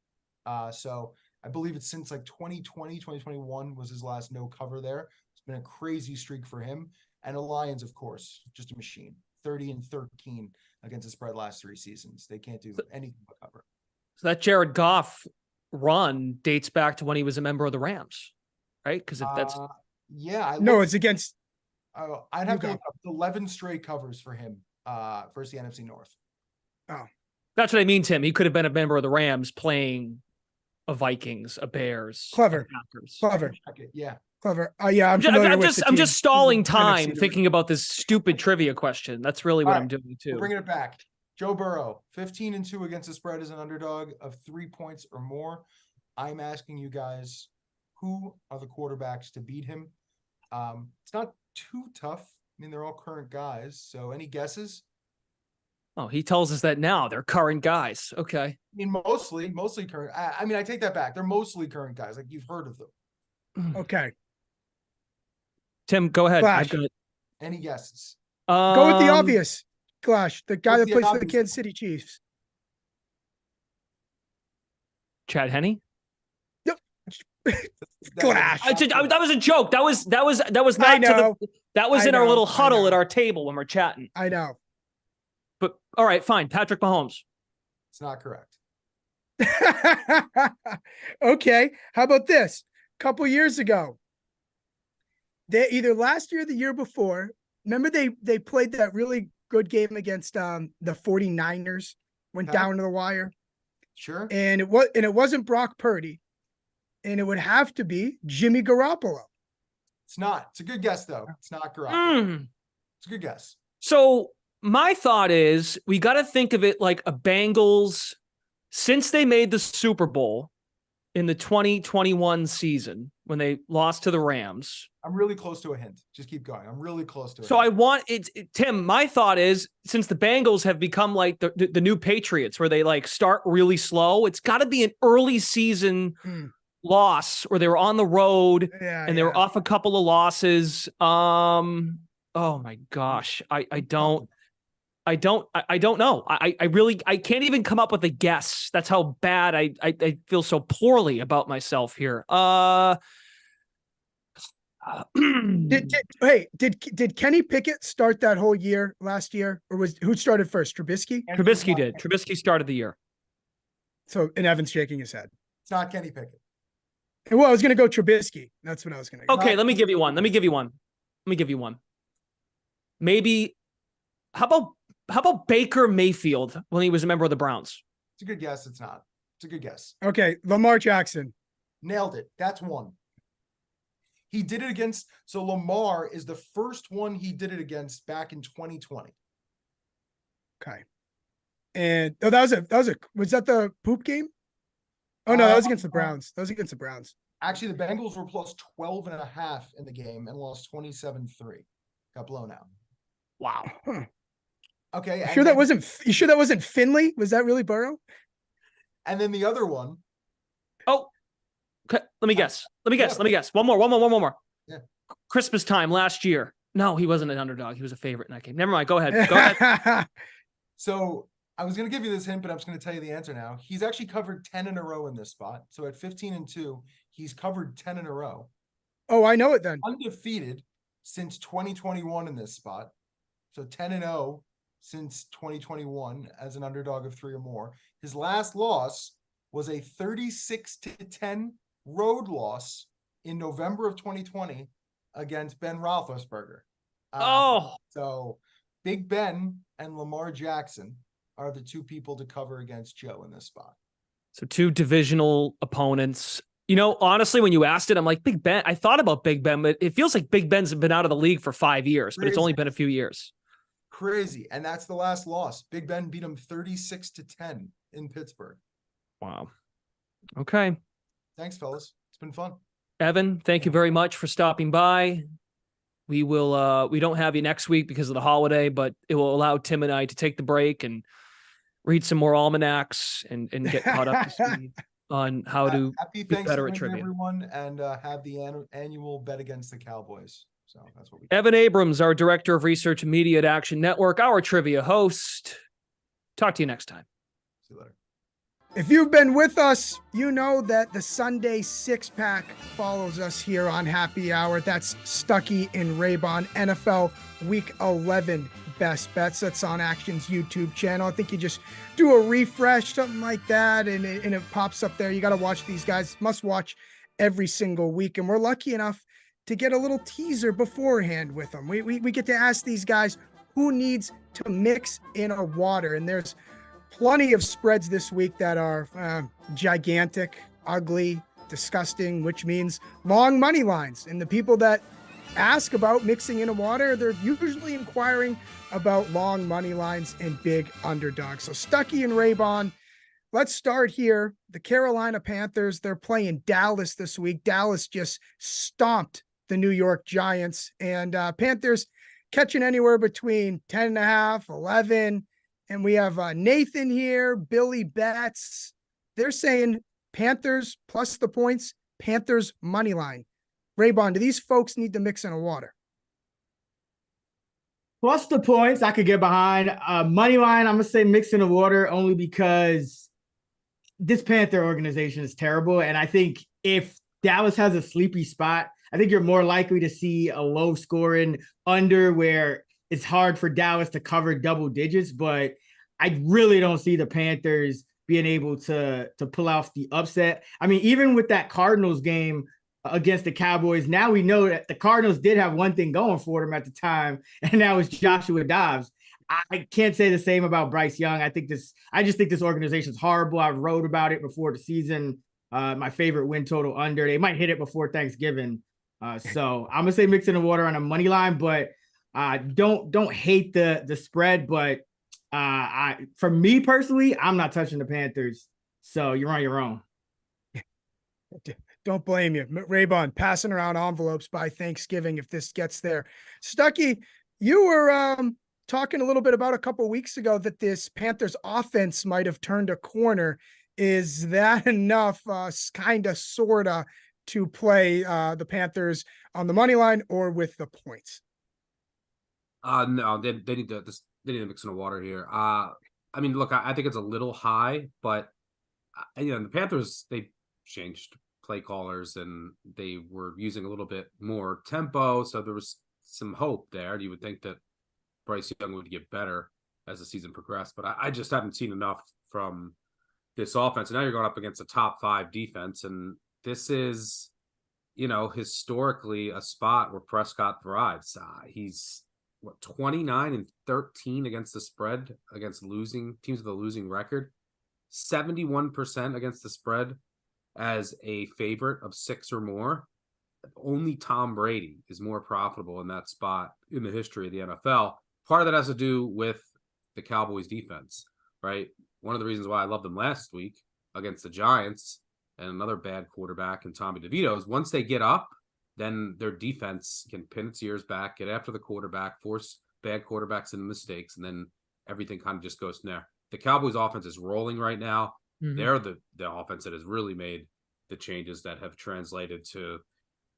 So I believe it's since like 2020, 2021 was his last no cover there. It's been a crazy streak for him. And the Lions, of course, just a machine. 30-13 against the spread last 3 seasons. They can't do anything but cover. So that Jared Goff run dates back to when he was a member of the Rams, right? Because if that's it's against. I'd have to look up 11 straight covers for him versus the NFC North. Oh, that's what I mean, Tim. He could have been a member of the Rams playing a Vikings, a Bears, clever, a Packers. clever, yeah, clever. Yeah, I'm just stalling time thinking about this stupid trivia question. That's really what I'm doing too. We're bringing it back. Joe Burrow, 15-2 against the spread as an underdog of 3 points or more. I'm asking you guys, who are the quarterbacks to beat him? It's not too tough. I mean, they're all current guys. So any guesses? Oh, he tells us that now. They're current guys. Okay. I mean, mostly current. I mean, I take that back. They're mostly current guys. Like, you've heard of them. Okay. Tim, go ahead. Flash. Any guesses? Go with the obvious. Clash, the guy that plays for the Kansas City Chiefs. Chad Henne? Yep. Clash. That was a joke. That was not that was in our little huddle at our table when we're chatting. I know. But all right, fine. Patrick Mahomes. It's not correct. Okay. How about this? A couple years ago, they either last year or the year before, remember they played that really good game against the 49ers, went down to the wire. Sure. And it wasn't Brock Purdy. And it would have to be Jimmy Garoppolo. It's not. It's a good guess, though. It's not Garoppolo. It's a good guess. So my thought is we got to think of it like a Bengals since they made the Super Bowl in the 2021 season when they lost to the Rams. I'm really close to a hint. Just keep going. I'm really close to it. So I want it, Tim, my thought is since the Bengals have become like the new Patriots where they like start really slow, it's got to be an early season loss or they were on the road and they were off a couple of losses. Oh my gosh. I don't know. I can't even come up with a guess. That's how bad I feel so poorly about myself here. Did Kenny Pickett start that whole year last year, or who started first? Trubisky? Trubisky did. Trubisky started the year. So, and Evan's shaking his head. It's not Kenny Pickett. Well, I was going to go Trubisky. That's what I was going to go. Okay, let me give you one. Maybe, how about Baker Mayfield when he was a member of the Browns? It's a good guess. It's not. It's a good guess. Okay, Lamar Jackson. Nailed it. That's one. He did it against, so Lamar is the first one he did it against back in 2020. Okay. And was that the poop game? Oh no, that was against the Browns. Actually, the Bengals were plus 12.5 in the game and lost 27-3. Got blown out. Wow. Huh. Okay. You sure that wasn't Finley? Was that really Burrow? And then the other one. Oh, okay. Let me guess. One more. Yeah. Christmas time last year. No, he wasn't an underdog. He was a favorite in that game. Never mind. Go ahead. So I was going to give you this hint, but I'm just going to tell you the answer now. He's actually covered 10 in a row in this spot. So at 15-2, he's covered 10 in a row. Oh, I know it then. Undefeated since 2021 in this spot. So 10-0 since 2021 as an underdog of 3 or more. His last loss was a 36-10 road loss in November of 2020 against Ben Roethlisberger. So Big Ben and Lamar Jackson are the two people to cover against Joe in this spot. So 2 divisional opponents. You know, honestly, when you asked it, I'm like, Big Ben. I thought about Big Ben, but it feels like Big Ben's been out of the league for 5 years, but it's only been a few years. Crazy. And that's the last loss. Big Ben beat him 36-10 in Pittsburgh. Wow. Okay. Thanks, fellas. It's been fun. Evan, thank you very much for stopping by. We will we don't have you next week because of the holiday, but it will allow Tim and I to take the break and read some more almanacs and get caught up to speed on how to happy be better at Thanksgiving, trivia. everyone, and have the annual bet against the Cowboys. So that's what we do. Evan Abrams, our Director of Research and Media at Action Network, our trivia host. Talk to you next time. See you later. If you've been with us, you know that the Sunday six-pack follows us here on Happy Hour. That's Stuckey and Raybon, NFL Week 11 Best Bets. That's on Action's YouTube channel. I think you just do a refresh, something like that, and it pops up there. You got to watch these guys. Must watch every single week. And we're lucky enough to get a little teaser beforehand with them. We get to ask these guys who needs to mix in a water. And there's plenty of spreads this week that are gigantic, ugly, disgusting, which means long money lines. And the people that ask about mixing in a water, they're usually inquiring about long money lines and big underdogs. So Stuckey and Raybon, let's start here. The Carolina Panthers, they're playing Dallas this week. Dallas just stomped the New York Giants, and Panthers catching anywhere between 10.5, 11. And we have Nathan here, Billy Betts. They're saying Panthers plus the points, Panthers money line. Raybon, do these folks need to mix in a water? Plus the points, I could get behind. Money line, I'm going to say mix in the water only because this Panther organization is terrible. And I think if Dallas has a sleepy spot, I think you're more likely to see a low scoring under where it's hard for Dallas to cover double digits, but I really don't see the Panthers being able to pull off the upset. I mean, even with that Cardinals game against the Cowboys, now we know that the Cardinals did have one thing going for them at the time, and that was Joshua Dobbs. I can't say the same about Bryce Young. I just think this organization is horrible. I wrote about it before the season. My favorite win total under. They might hit it before Thanksgiving. So I'm gonna say mix in the water on a money line, but don't hate the spread. But for me personally, I'm not touching the Panthers. So you're on your own. Don't blame you. Raybon, passing around envelopes by Thanksgiving if this gets there. Stuckey, you were talking a little bit about a couple weeks ago that this Panthers offense might have turned a corner. Is that enough, kind of, sort of, to play the Panthers on the money line or with the points? No, they need to mix in the water here. I mean, look, I think it's a little high, but the Panthers, they changed play callers and they were using a little bit more tempo, so there was some hope there. You would think that Bryce Young would get better as the season progressed, but I just haven't seen enough from this offense. And now you're going up against a top 5 defense, and this is, historically a spot where Prescott thrives. He's 29-13 against the spread against losing teams with a losing record, 71% against the spread as a favorite of 6 or more. Only Tom Brady is more profitable in that spot in the history of the NFL. Part of that has to do with the Cowboys defense, right? One of the reasons why I loved them last week against the Giants and another bad quarterback in Tommy DeVito is once they get up, then their defense can pin its ears back, get after the quarterback, force bad quarterbacks into mistakes, and then everything kind of just goes from there. The Cowboys offense is rolling right now. Mm-hmm. They're the offense that has really made the changes that have translated to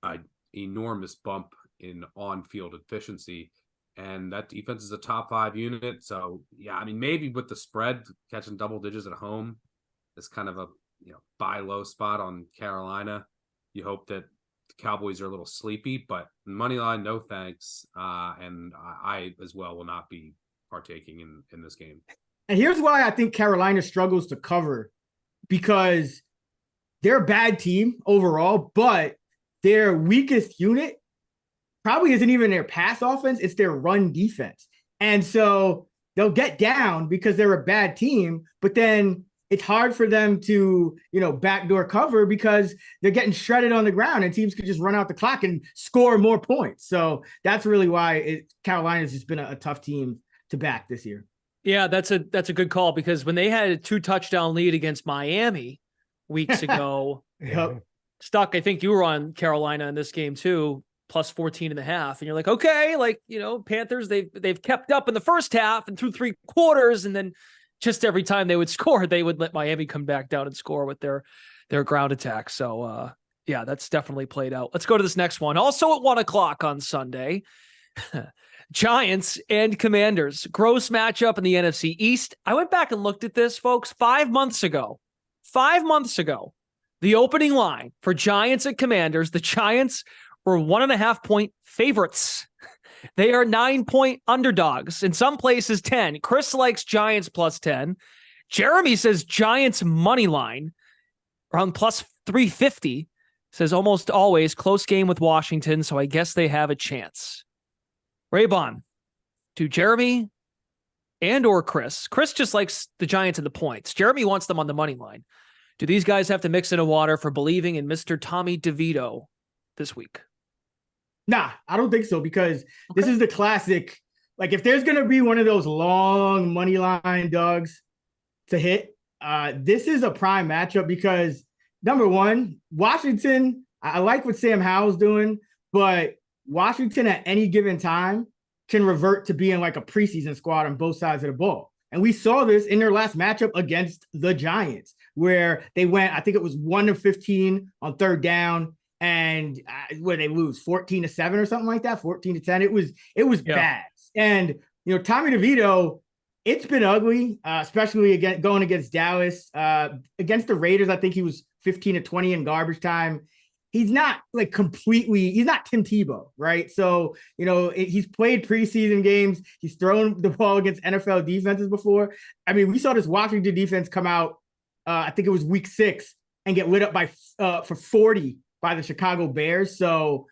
an enormous bump in on-field efficiency. And that defense is a top 5 unit. So, yeah, I mean, maybe with the spread, catching double digits at home is kind of a buy low spot on Carolina. You hope that the Cowboys are a little sleepy, but money line, no thanks. And I as well will not be partaking in this game. And here's why I think Carolina struggles to cover, because they're a bad team overall, but their weakest unit probably isn't even their pass offense, it's their run defense. And so they'll get down because they're a bad team, but then it's hard for them to, backdoor cover because they're getting shredded on the ground and teams could just run out the clock and score more points. So that's really why Carolina's just been a tough team to back this year. Yeah, that's a good call, because when they had a 2-touchdown lead against Miami weeks ago, Yep. Stuck, I think you were on Carolina in this game too, plus 14.5. And you're like, okay, Panthers, they've kept up in the first half and through 3 quarters. And then just every time they would score, they would let Miami come back down and score with their ground attack. So yeah, that's definitely played out. Let's go to this next one. Also at 1:00 on Sunday, Giants and Commanders, gross matchup in the NFC East. I went back and looked at this, folks, 5 months ago, the opening line for Giants and Commanders, the Giants were 1.5-point favorites. They are 9-point underdogs. In some places, 10. Chris likes Giants plus 10. Jeremy says Giants money line around plus 350. Says almost always close game with Washington, so I guess they have a chance. Raybon, to Jeremy and or Chris. Chris just likes the Giants and the points. Jeremy wants them on the money line. Do these guys have to mix in a water for believing in Mr. Tommy DeVito this week? Nah, I don't think so, because this is the classic. Like, if there's going to be one of those long money line dogs to hit, this is a prime matchup because, number one, Washington, I like what Sam Howell's doing, but Washington at any given time can revert to being like a preseason squad on both sides of the ball. And we saw this in their last matchup against the Giants, where they went, I think it was 1-15 on third down, and where they lose 14-7 or something like that, 14-10. It was bad. And, Tommy DeVito, it's been ugly, especially going against Dallas. Against the Raiders, I think he was 15-20 in garbage time. He's not he's not Tim Tebow, right? So, he's played preseason games. He's thrown the ball against NFL defenses before. I mean, we saw this Washington defense come out, I think it was week 6, and get lit up for 40 by the Chicago Bears. So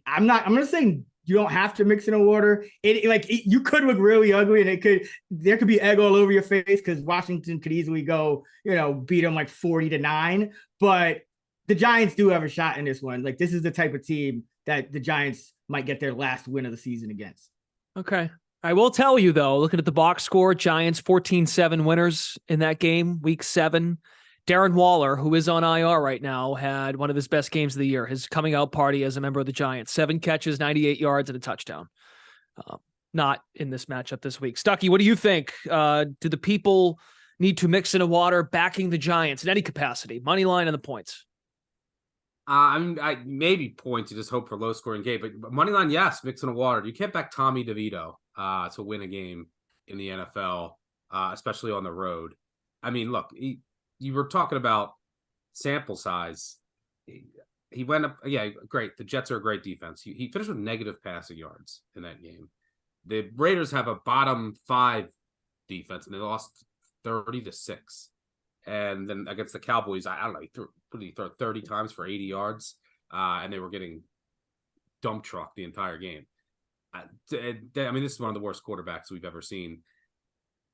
I'm going to say you don't have to mix in a water. You could look really ugly, and there could be egg all over your face because Washington could easily go, beat them 40-9. But the Giants do have a shot in this one. This is the type of team that the Giants might get their last win of the season against. Okay. I will tell you, though, looking at the box score, Giants 14-7 winners in that game, week 7. Darren Waller, who is on IR right now, had one of his best games of the year, his coming out party as a member of the Giants. 7 catches, 98 yards, and a touchdown. Not in this matchup this week. Stuckey, what do you think? Do the people need to mix in a water backing the Giants in any capacity? Money line and the points. I maybe points, you just hope for low scoring game, but money line, yes, mix in a water. You can't back Tommy DeVito to win a game in the NFL, especially on the road. I mean, look, you were talking about sample size. He went up, yeah, great. The Jets are a great defense. He finished with negative passing yards in that game. The Raiders have a bottom 5 defense, and they lost 30-6. And then against the Cowboys, I don't know, he threw 30 times for 80 yards, and they were getting dump trucked the entire game. I mean, this is one of the worst quarterbacks we've ever seen.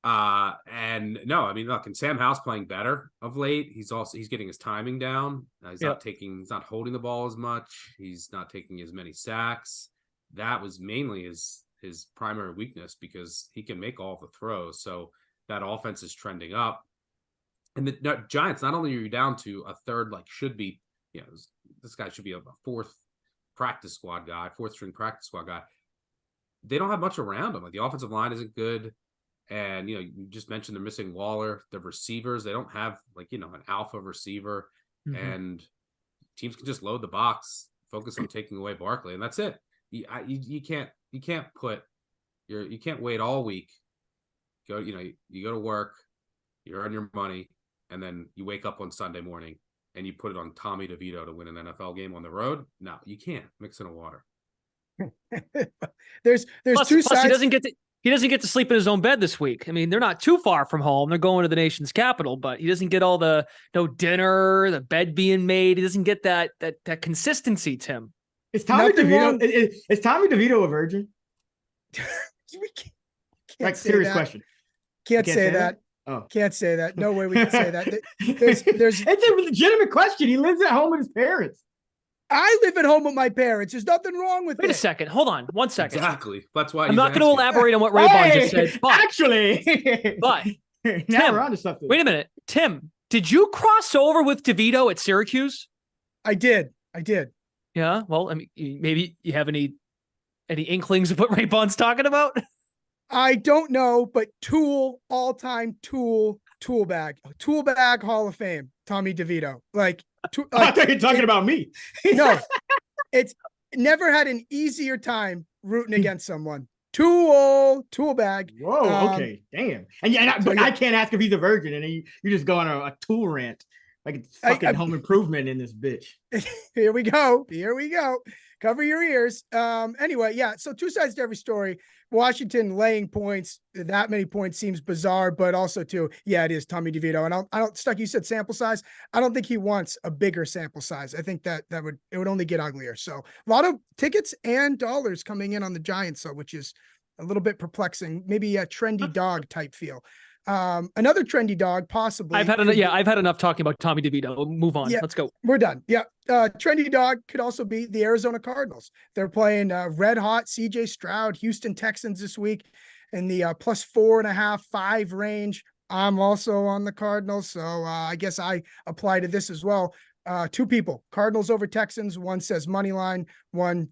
And no, I mean, look, and Sam Howell's playing better of late. He's getting his timing down. He's not holding the ball as much. He's not taking as many sacks. That was mainly his primary weakness because he can make all the throws. So that offense is trending up. And the Giants, not only are you down to a third, should be, this guy should be a 4th practice squad guy, 4th string practice squad guy. They don't have much around them. The offensive line isn't good. And, you just mentioned they're missing Waller. The receivers, they don't have an alpha receiver. Mm-hmm. And teams can just load the box, focus on taking away Barkley, and that's it. You can't wait all week. You go to work, you earn your money, and then you wake up on Sunday morning and you put it on Tommy DeVito to win an NFL game on the road. No, you can't mix in a water. There's two sides. He doesn't get to sleep in his own bed this week. I mean, they're not too far from home. They're going to the nation's capital, but he doesn't get all the dinner, the bed being made. He doesn't get that consistency, Tim. Is Tommy DeVito a virgin? Like, say serious that. question. Can't say that. Oh, Can't say that. No way we can say that. There's it's a legitimate question. He lives at home with his parents. I live at home with my parents. There's nothing wrong with Wait a it. second. Hold on. 1 second. Exactly. That's why I'm not going to elaborate on what Raybon just said, but actually, but now Tim, we're on to something. wait a minute. Tim, did you cross over with DeVito at Syracuse? I did. Yeah. Well, I mean, maybe you have any inklings of what Raybon's talking about? I don't know, but all-time tool bag Hall of Fame, Tommy DeVito. I thought you were talking about me. No, it's never had an easier time rooting against someone. Tool bag. Whoa, okay, damn. But I can't ask if he's a virgin, and you just go on a tool rant like it's fucking Home Improvement in this bitch. Here we go. Cover your ears. Anyway, yeah. So two sides to every story. Washington laying points. That many points seems bizarre, but also too, yeah, it is Tommy DeVito. And I don't Stuck. You said sample size. I don't think he wants a bigger sample size. I think that would only get uglier. So a lot of tickets and dollars coming in on the Giants, so which is a little bit perplexing. Maybe a trendy dog type feel. Another trendy dog, possibly. I've had enough talking about Tommy DeVito. We'll move on. Yeah, let's go. We're done. Yeah. Trendy dog could also be the Arizona Cardinals. They're playing red hot CJ Stroud, Houston Texans this week in the +4.5, 5 range. I'm also on the Cardinals, so I guess I apply to this as well. Two people, Cardinals over Texans. One says money line, one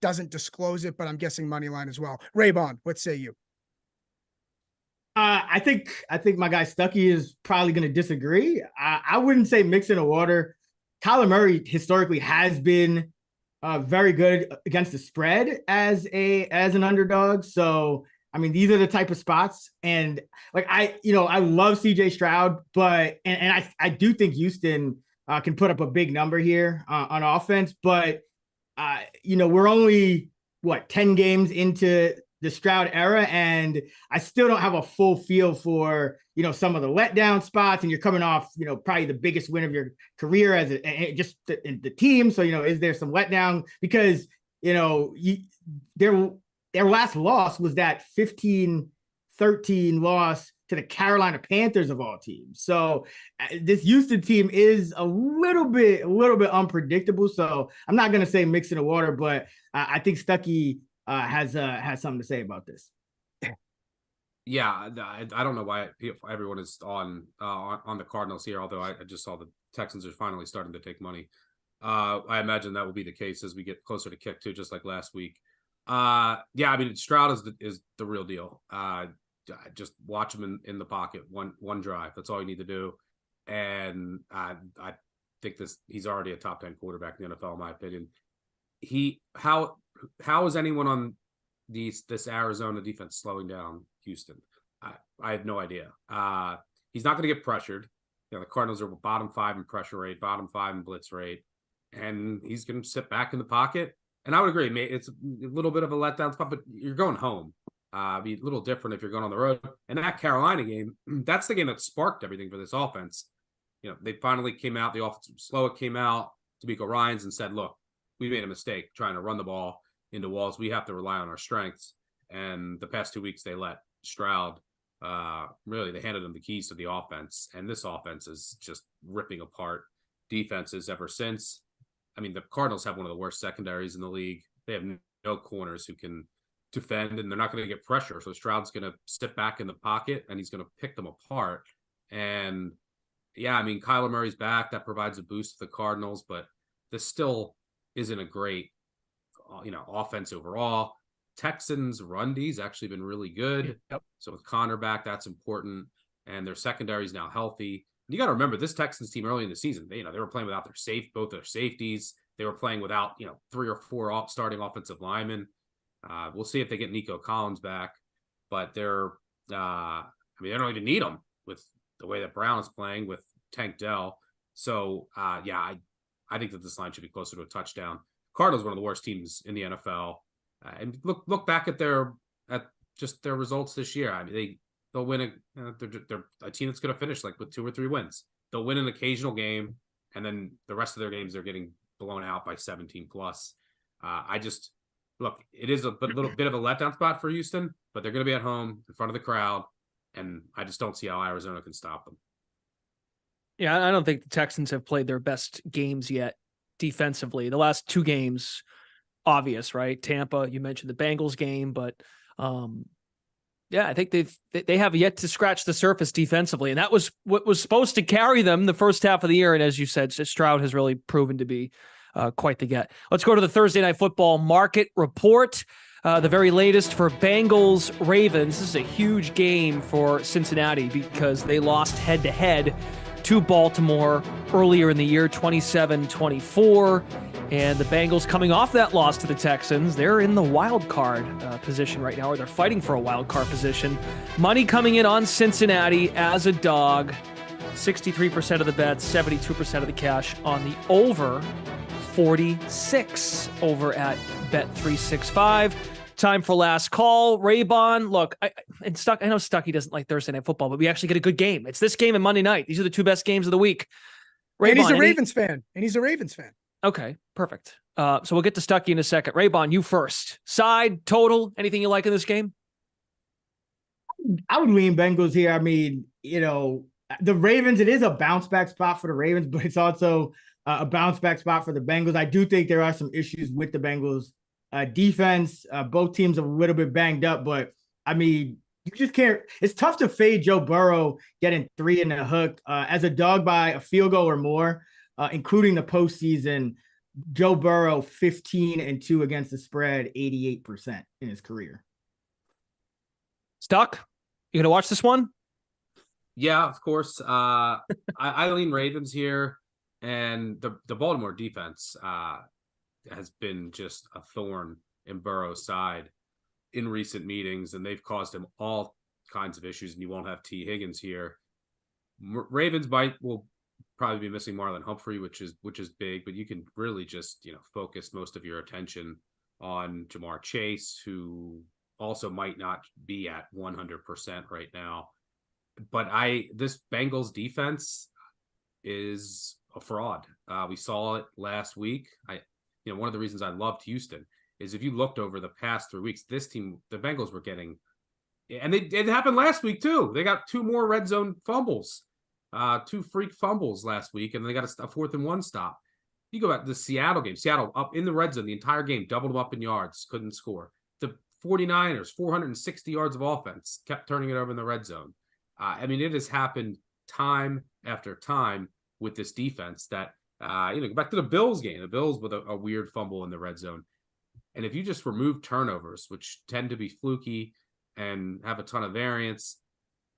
doesn't disclose it, but I'm guessing money line as well. Raybon, what say you? I think my guy Stuckey is probably going to disagree. I wouldn't say mix in a water. Kyler Murray historically has been very good against the spread as an underdog. So I mean, these are the type of spots, and like I love CJ Stroud, but I do think Houston can put up a big number here on offense. But we're only 10 games into the Stroud era, and I still don't have a full feel for some of the letdown spots, and you're coming off probably the biggest win of your career as the team. So is there some letdown because their last loss was that 15-13 loss to the Carolina Panthers of all teams. So this Houston team is a little bit unpredictable. So I'm not going to say mix in the water, but I think Stuckey has something to say about this. Yeah, I don't know why everyone is on the Cardinals here, although I just saw the Texans are finally starting to take money. I imagine that will be the case as we get closer to kick 2, just like last week. I mean, Stroud is the real deal. Just watch him in the pocket, one drive. That's all you need to do. And I think he's already a top 10 quarterback in the NFL, in my opinion. How is anyone on this Arizona defense slowing down Houston? I have no idea. He's not going to get pressured. The Cardinals are bottom 5 in pressure rate, bottom 5 in blitz rate, and he's going to sit back in the pocket. And I would agree, it's a little bit of a letdown spot, but you're going home. Be a little different if you're going on the road. And that Carolina game, that's the game that sparked everything for this offense. They finally came out. The offense was slow. It came out. D'Amico Ryans and said, "Look, we made a mistake trying to run the ball into walls. We have to rely on our strengths." And the past 2 weeks, they let Stroud. Really, they handed him the keys to the offense, and this offense is just ripping apart defenses ever since. I mean, the Cardinals have one of the worst secondaries in the league. They have no corners who can defend, and they're not going to get pressure. So Stroud's going to sit back in the pocket, and he's going to pick them apart. And yeah, I mean, Kyler Murray's back. That provides a boost to the Cardinals, but this still isn't a great, offense overall. Texans' run D's actually been really good. Yep. So with Koerner back, that's important. And their secondary is now healthy. You got to remember this Texans team early in the season, they were playing without both their safeties. They were playing without, 3 or 4 starting offensive linemen. We'll see if they get Nico Collins back, but they don't even need them with the way that Brown is playing with Tank Dell. So, I think that this line should be closer to a touchdown. Cardinals one of the worst teams in the NFL, and look back at their results this year. I mean, they'll win they're a team that's going to finish with 2 or 3 wins. They'll win an occasional game, and then the rest of their games they're getting blown out by 17 plus. look, it is a little bit of a letdown spot for Houston, but they're going to be at home in front of the crowd, and I just don't see how Arizona can stop them. Yeah, I don't think the Texans have played their best games yet defensively. The last 2 games, obvious, right? Tampa, you mentioned the Bengals game, but yeah, I think they have yet to scratch the surface defensively, and that was what was supposed to carry them the first half of the year. And as you said, Stroud has really proven to be quite the get. Let's go to the Thursday Night Football market report. The very latest for Bengals Ravens. This is a huge game for Cincinnati because they lost head-to-head to Baltimore earlier in the year, 27-24. And the Bengals coming off that loss to the Texans, they're in the wild card position right now, or they're fighting for a wild card position. Money coming in on Cincinnati as a dog. 63% of the bets, 72% of the cash on the over 46 over at Bet365. Time for last call. Raybon, look, I know Stuckey doesn't like Thursday Night Football, but we actually get a good game. It's this game and Monday night. These are the 2 best games of the week. Raybon, and he's a Ravens fan. Okay, perfect. So we'll get to Stuckey in a second. Raybon, you first. Side, total, anything you like in this game? I would lean Bengals here. I mean, the Ravens, it is a bounce back spot for the Ravens, but it's also a bounce back spot for the Bengals. I do think there are some issues with the Bengals defense. Both teams are a little bit banged up, but I mean, you just can't. It's tough to fade Joe Burrow getting 3 in the hook as a dog by a field goal or more, including the postseason. Joe Burrow 15-2 against the spread, 88% in his career. Stuck, you gonna watch this one? Yeah, of course. I lean Ravens here, and the Baltimore defense has been just a thorn in Burrow's side in recent meetings, and they've caused him all kinds of issues, and you won't have T. Higgins here. Ravens will probably be missing Marlon Humphrey, which is big, but you can really just, focus most of your attention on Jamar Chase, who also might not be at 100% right now. But this Bengals defense is a fraud. We saw it last week. One of the reasons I loved Houston is if you looked over the past 3 weeks, this team, the Bengals were getting, and it happened last week too. They got 2 more red zone fumbles, 2 freak fumbles last week, and they got a 4th and 1 stop. You go back to the Seattle game, Seattle up in the red zone the entire game, doubled them up in yards, couldn't score. The 49ers, 460 yards of offense, kept turning it over in the red zone. It has happened time after time with this defense that, go back to the Bills game, the Bills with a weird fumble in the red zone. And if you just remove turnovers, which tend to be fluky and have a ton of variance,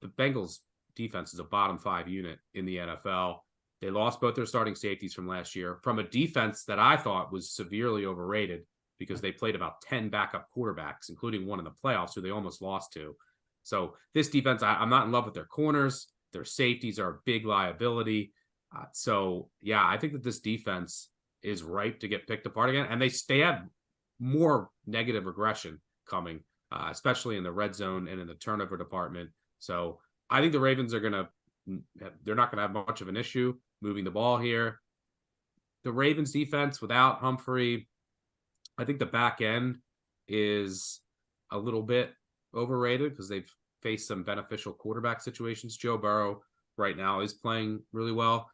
the Bengals defense is a bottom 5 unit in the NFL. They lost both their starting safeties from last year from a defense that I thought was severely overrated because they played about 10 backup quarterbacks, including one in the playoffs who they almost lost to. So this defense, I'm not in love with their corners. Their safeties are a big liability. I think that this defense is ripe to get picked apart again. And they have more negative regression coming, especially in the red zone and in the turnover department. So I think the Ravens they're not going to have much of an issue moving the ball here. The Ravens defense without Humphrey, I think the back end is a little bit overrated because they've faced some beneficial quarterback situations. Joe Burrow right now is playing really well.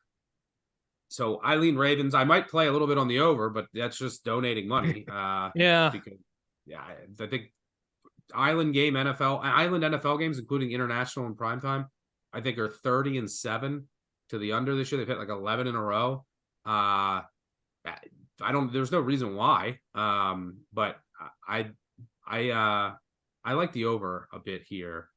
So I lean Ravens. I might play a little bit on the over, but that's just donating money. Yeah. I think Island NFL games, including international and primetime, I think are 30-7 to the under this year. They've hit like 11 in a row. There's no reason why. But I like the over a bit here.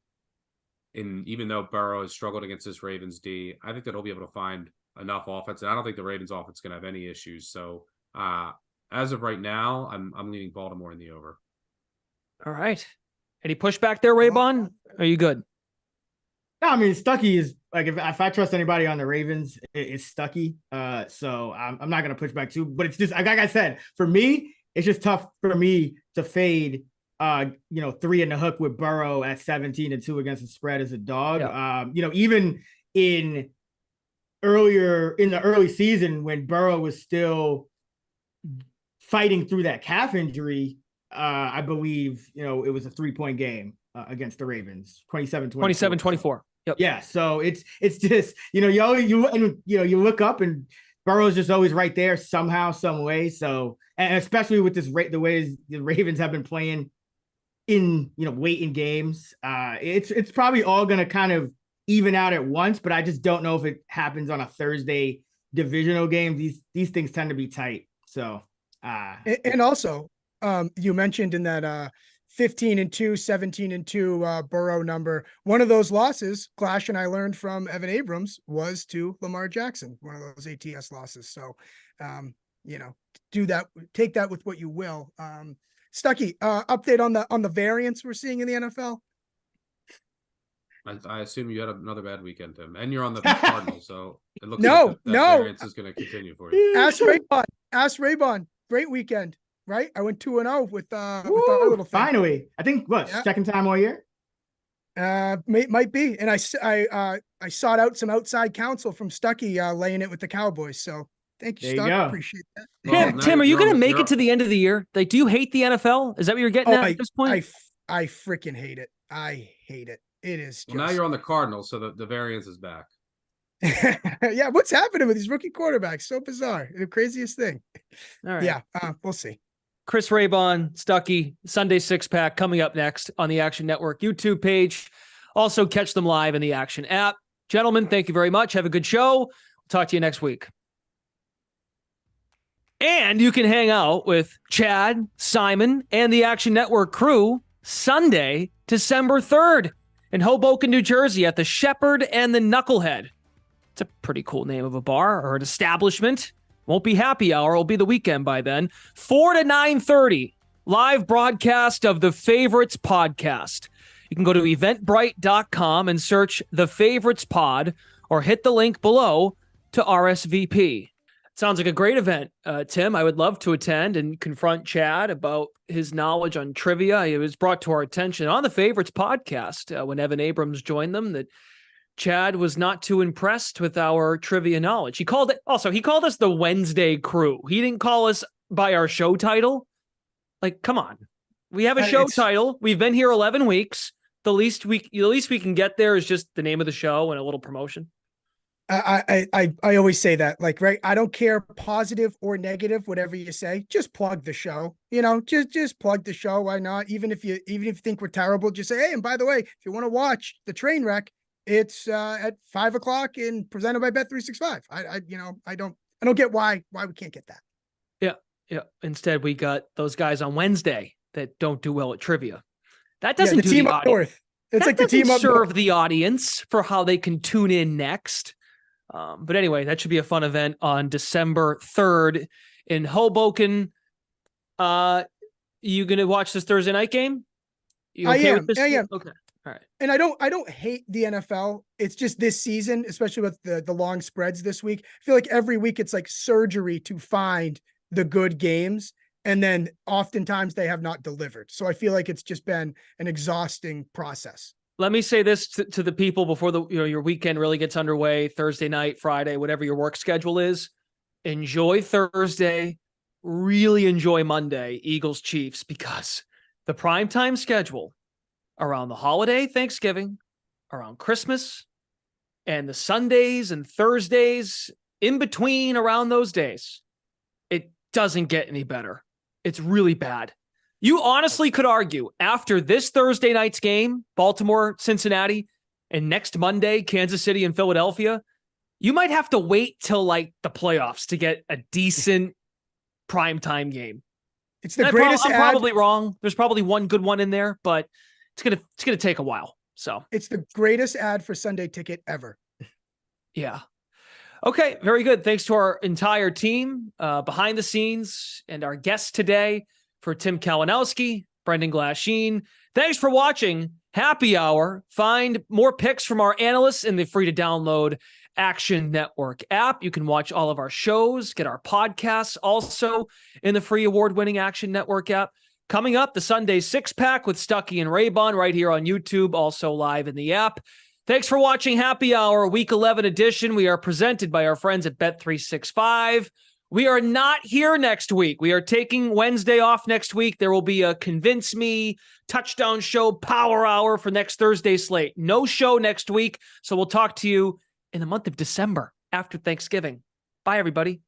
Even though Burrow has struggled against this Ravens D, I think that he'll be able to find enough offense. And I don't think the Ravens offense is going to have any issues. So as of right now, I'm leaning Baltimore in the over. All right. Any pushback there, Raybon? Are you good? No, I mean, Stuckey is like, if I trust anybody on the Ravens, it's Stuckey. So I'm not going to push back too, but it's just, like I said, for me, it's just tough for me to fade, 3 in the hook with Burrow at 17-2 against the spread as a dog. Yeah. Even in the early season when Burrow was still fighting through that calf injury, I believe, it was a 3-point game against the Ravens, 27-24. 27-24. Yep. Yeah. So it's just, you look up and Burrow's just always right there somehow, some way. So, and especially with the way the Ravens have been playing in, late in games, it's probably all going to kind of even out at once, but I just don't know if it happens on a Thursday divisional game. These things tend to be tight. So, and also, you mentioned in that 15-2, 17-2 Burrow number, one of those losses, Clash and I learned from Evan Abrams, was to Lamar Jackson, one of those ATS losses. So, do that, take that with what you will. Stuckey, update on the variance we're seeing in the NFL. I assume you had another bad weekend, Tim, and you're on the Cardinals, so it looks like that variance is going to continue for you. Ask Raybon. Great weekend, right? I went 2-0 with our little thing. Finally. I think second time all year. Might be. And I sought out some outside counsel from Stuckey, laying it with the Cowboys. So thank you, Stuck. Appreciate that. Well, Tim, are you going to make it to the end of the year? Like, do you hate the NFL? Is that what you're getting at this point? I freaking hate it. I hate it. It is just... Well, now you're on the Cardinals, so the variance is back. Yeah, what's happening with these rookie quarterbacks? So bizarre. The craziest thing. All right. Yeah, we'll see. Chris Raybon, Stuckey, Sunday Six Pack coming up next on the Action Network YouTube page. Also catch them live in the Action app. Gentlemen, thank you very much. Have a good show. We'll talk to you next week. And you can hang out with Chad, Simon, and the Action Network crew Sunday, December 3rd in Hoboken, New Jersey at the Shepherd and the Knucklehead. It's a pretty cool name of a bar or an establishment. Won't be happy hour. It'll be the weekend by then. 4 to 9:30, live broadcast of the Favorites podcast. You can go to eventbrite.com and search the Favorites Pod or hit the link below to RSVP. Sounds like a great event, Tim. I would love to attend and confront Chad about his knowledge on trivia. It was brought to our attention on the Favorites podcast when Evan Abrams joined them that Chad was not too impressed with our trivia knowledge. He called us the Wednesday crew. He didn't call us by our show title. Like, come on. We have a show title. We've been here 11 weeks. The least we can get there is just the name of the show and a little promotion. I always say that, like, right. I don't care positive or negative, whatever you say, just plug the show, just plug the show. Why not? Even if you think we're terrible, just say, hey, and by the way, if you want to watch the train wreck, it's at 5:00 and presented by Bet365. I don't get why we can't get that. Yeah. Instead, we got those guys on Wednesday that don't do well at trivia. That doesn't the team up north. It's like the team up serve the audience for how they can tune in next. But anyway, that should be a fun event on December 3rd in Hoboken. You gonna watch this Thursday night game? I am. Okay. All right. And I don't hate the NFL. It's just this season, especially with the long spreads this week. I feel like every week it's like surgery to find the good games. And then oftentimes they have not delivered. So I feel like it's just been an exhausting process. Let me say this to the people before your weekend really gets underway, Thursday night, Friday, whatever your work schedule is. Enjoy Thursday. Really enjoy Monday, Eagles Chiefs, because the primetime schedule around the holiday, Thanksgiving, around Christmas, and the Sundays and Thursdays in between around those days, it doesn't get any better. It's really bad. You honestly could argue after this Thursday night's game, Baltimore, Cincinnati, and next Monday, Kansas City and Philadelphia, you might have to wait till like the playoffs to get a decent primetime game. It's the greatest. I'm probably wrong. There's probably one good one in there, but it's gonna take a while. So it's the greatest ad for Sunday Ticket ever. Yeah. Okay, very good. Thanks to our entire team behind the scenes and our guests today. For Tim Kalinowski, Brendan Glasheen. Thanks for watching Happy Hour. Find more picks from our analysts in the free-to-download Action Network app. You can watch all of our shows, get our podcasts also in the free award-winning Action Network app. Coming up, the Sunday Six-Pack with Stuckey and Raybon right here on YouTube, also live in the app. Thanks for watching Happy Hour, Week 11 edition. We are presented by our friends at Bet365. We are not here next week. We are taking Wednesday off next week. There will be a Convince Me touchdown show power hour for next Thursday's slate. No show next week. So we'll talk to you in the month of December after Thanksgiving. Bye, everybody.